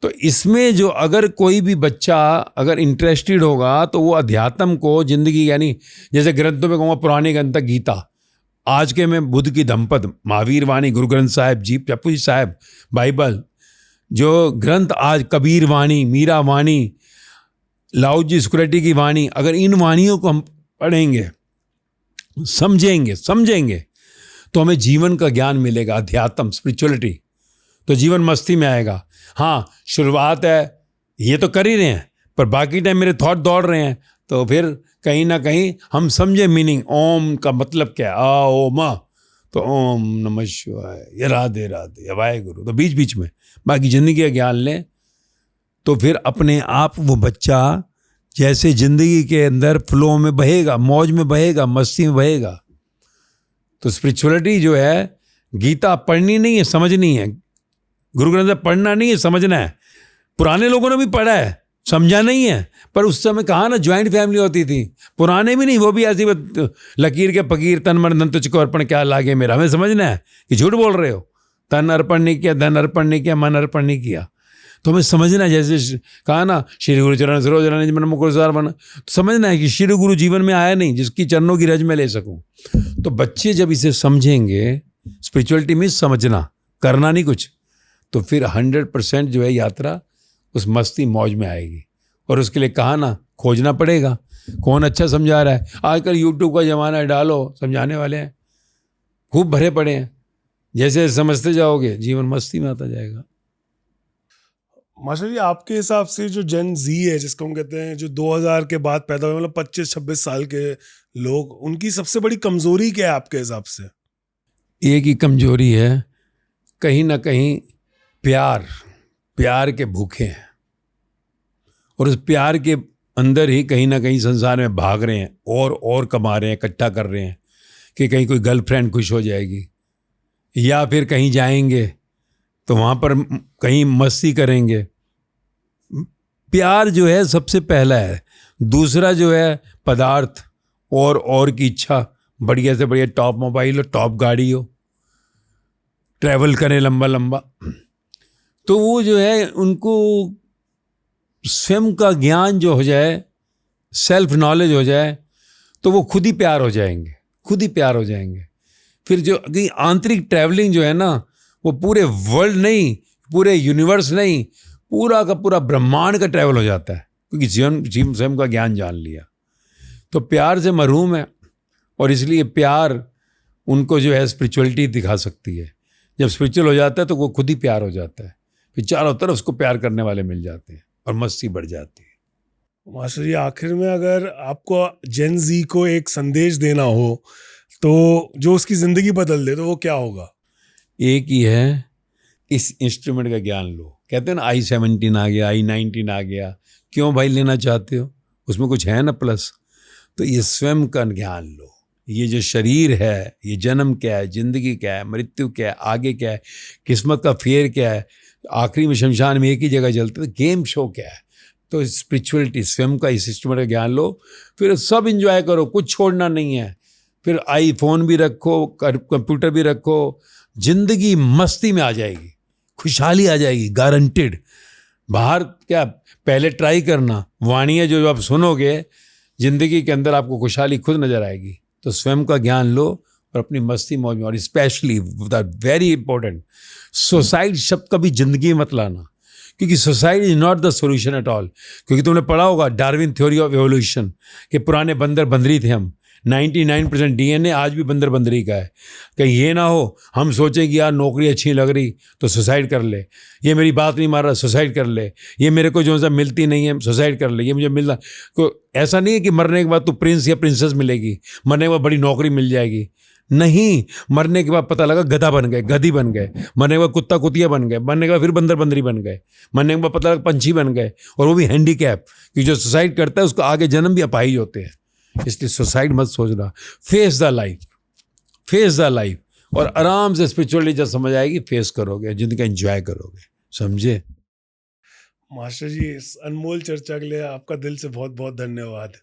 तो इसमें जो अगर कोई भी बच्चा अगर इंटरेस्टेड होगा तो वो अध्यात्म को ज़िंदगी, यानी जैसे ग्रंथों में कहूँगा पुराने ग्रंथ गीता, आज के में बुद्ध की धम्मपद, महावीर वाणी, गुरु ग्रंथ साहिब जी, जपू जी साहिब, बाइबल, जो ग्रंथ आज कबीर वाणी, मीरा वाणी, लाओ जी सिक्योरिटी की वाणी, अगर इन वाणियों को हम पढ़ेंगे, समझेंगे तो हमें जीवन का ज्ञान मिलेगा, अध्यात्म, स्पिरिचुअलिटी, तो जीवन मस्ती में आएगा। हाँ, शुरुआत है, ये तो कर ही रहे हैं, पर बाकी टाइम मेरे थॉट दौड़ रहे हैं, तो फिर कहीं ना कहीं हम समझे मीनिंग, ओम का मतलब क्या है, आ ओम, तो ओम नमः शिवाय, या राधे राधे, या वाहेगुरु, तो बीच बीच में बाकी ज़िंदगी का ज्ञान लें, तो फिर अपने आप वो बच्चा जैसे ज़िंदगी के अंदर फ्लो में बहेगा, मौज में बहेगा, मस्ती में बहेगा। तो स्पिरिचुअलिटी जो है, गीता पढ़नी नहीं है, समझनी है। गुरु ग्रंथ साहब पढ़ना नहीं है, समझना है। पुराने लोगों ने भी पढ़ा है, समझा नहीं है। पर उस समय कहा ना ज्वाइंट फैमिली होती थी, पुराने भी नहीं, वो भी ऐसी लकीर के फकीर तन मन धन तुझको अर्पण क्या लागे मेरा। हमें समझना है कि झूठ बोल रहे हो, तन अर्पण नहीं किया, धन अर्पण नहीं किया, मन अर्पण नहीं किया। तो हमें समझना है, जैसे कहा ना श्री गुरु चरण सरोज रज निज मन मुकुर सुधार बना, तो समझना है कि श्री गुरु जीवन में आया नहीं जिसकी चरणों की रज में ले सकूं। तो बच्चे जब इसे समझेंगे, स्पिरिचुअलिटी में समझना, करना नहीं कुछ, तो फिर 100% जो है यात्रा उस मस्ती मौज में आएगी। और उसके लिए कहा ना, खोजना पड़ेगा कौन अच्छा समझा रहा है। आजकल यूट्यूब का ज़माना है, डालो, समझाने वाले हैं खूब भरे पड़े हैं। जैसे समझते जाओगे जीवन मस्ती में आता जाएगा। मास्टर जी, आपके हिसाब से जो जेन जी है, जिसको हम कहते हैं, जो 2000 के बाद पैदा हुए, मतलब 25-26 साल के लोग, उनकी सबसे बड़ी कमजोरी क्या है आपके हिसाब से? एक ही कमजोरी है, कहीं ना कहीं प्यार के भूखे हैं, और उस प्यार के अंदर ही कहीं ना कहीं संसार में भाग रहे हैं और कमा रहे हैं, इकट्ठा कर रहे हैं कि कहीं कोई गर्लफ्रेंड खुश हो जाएगी, या फिर कहीं जाएंगे तो वहाँ पर कहीं मस्ती करेंगे। प्यार जो है सबसे पहला है। दूसरा जो है पदार्थ और की इच्छा, बढ़िया से बढ़िया टॉप मोबाइल हो, टॉप गाड़ी हो, ट्रैवल करें लंबा लंबा। तो वो जो है उनको स्वयं का ज्ञान जो हो जाए, सेल्फ नॉलेज हो जाए, तो वो खुद ही प्यार हो जाएंगे, खुद ही प्यार हो जाएंगे। फिर जो आंतरिक ट्रैवलिंग जो है ना, वो पूरे वर्ल्ड नहीं, पूरे यूनिवर्स नहीं, पूरा का पूरा ब्रह्मांड का ट्रैवल हो जाता है, क्योंकि जीवन स्वयं का ज्ञान जान लिया। तो प्यार से महरूम है, और इसलिए प्यार उनको जो है स्पिरिचुअलिटी दिखा सकती है। जब स्पिरिचुअल हो जाता है तो वो खुद ही प्यार हो जाता है, फिर चारों तरफ उसको प्यार करने वाले मिल जाते हैं और मस्ती बढ़ जाती है। मास्टर जी, आखिर में अगर आपको जेन जी को एक संदेश देना हो तो जो उसकी जिंदगी बदल दे, तो वो क्या होगा? एक ही है, इस इंस्ट्रूमेंट का ज्ञान लो। कहते हैं ना i17 आ गया, i19 आ गया, क्यों भाई लेना चाहते हो? उसमें कुछ है ना प्लस। तो ये स्वयं का ज्ञान लो। ये जो शरीर है, ये जन्म क्या है, जिंदगी क्या है, मृत्यु क्या है, आगे क्या है, किस्मत का फेर क्या है, आखिरी में शमशान में एक ही जगह जलते, तो गेम शो क्या है। तो स्पिरिचुअलिटी, स्वयं का इस इंस्ट्रूमेंट का ज्ञान लो, फिर सब इंजॉय करो, कुछ छोड़ना नहीं है। फिर आईफोन भी रखो, कंप्यूटर भी रखो, जिंदगी मस्ती में आ जाएगी, खुशहाली आ जाएगी, गारंटेड। बाहर क्या, पहले ट्राई करना, वाणियाँ जो आप सुनोगे जिंदगी के अंदर आपको खुशहाली खुद नजर आएगी। तो स्वयं का ज्ञान लो और अपनी मस्ती मौज में। और स्पेशली वेरी इंपॉर्टेंट, सुसाइड शब्द कभी जिंदगी मत लाना, क्योंकि suicide is not the solution at all. क्योंकि तुमने पढ़ा होगा डार्विन थ्योरी ऑफ एवोल्यूशन, कि पुराने बंदर बंदरी थे हम, 99% डीएनए आज भी बंदर बंदरी का है। कहीं ये ना हो हम सोचें कि यार नौकरी अच्छी लग रही तो सुसाइड कर ले, ये मेरी बात नहीं मान रहा सुसाइड कर ले, ये मेरे को जो सा मिलती नहीं है सुसाइड कर ले, ये मुझे मिलना को। ऐसा नहीं है कि मरने के बाद तो प्रिंस या प्रिंसेस मिलेगी, मरने के बाद बड़ी नौकरी मिल जाएगी। नहीं, मरने के बाद पता लगा गधा बन गए, गधी बन गए, मरने के बाद कुत्ता कुतिया बन गए, मरने के बाद फिर बंदर बंदरी बन गए, मरने के बाद पता लगा पंछी बन गए, और वो भी हैंडीकैप, क्योंकि जो सुसाइड करता है उसको आगे जन्म भी अपाहिज होते हैं। इसलिए सुसाइड मत सोचना, face the life, face the life. और आराम से स्पिरिचुअलिटी जब समझ आएगी फेस करोगे, जिंदगी एंजॉय करोगे। समझे? मास्टर जी, इस अनमोल चर्चा के लिए आपका दिल से बहुत बहुत धन्यवाद।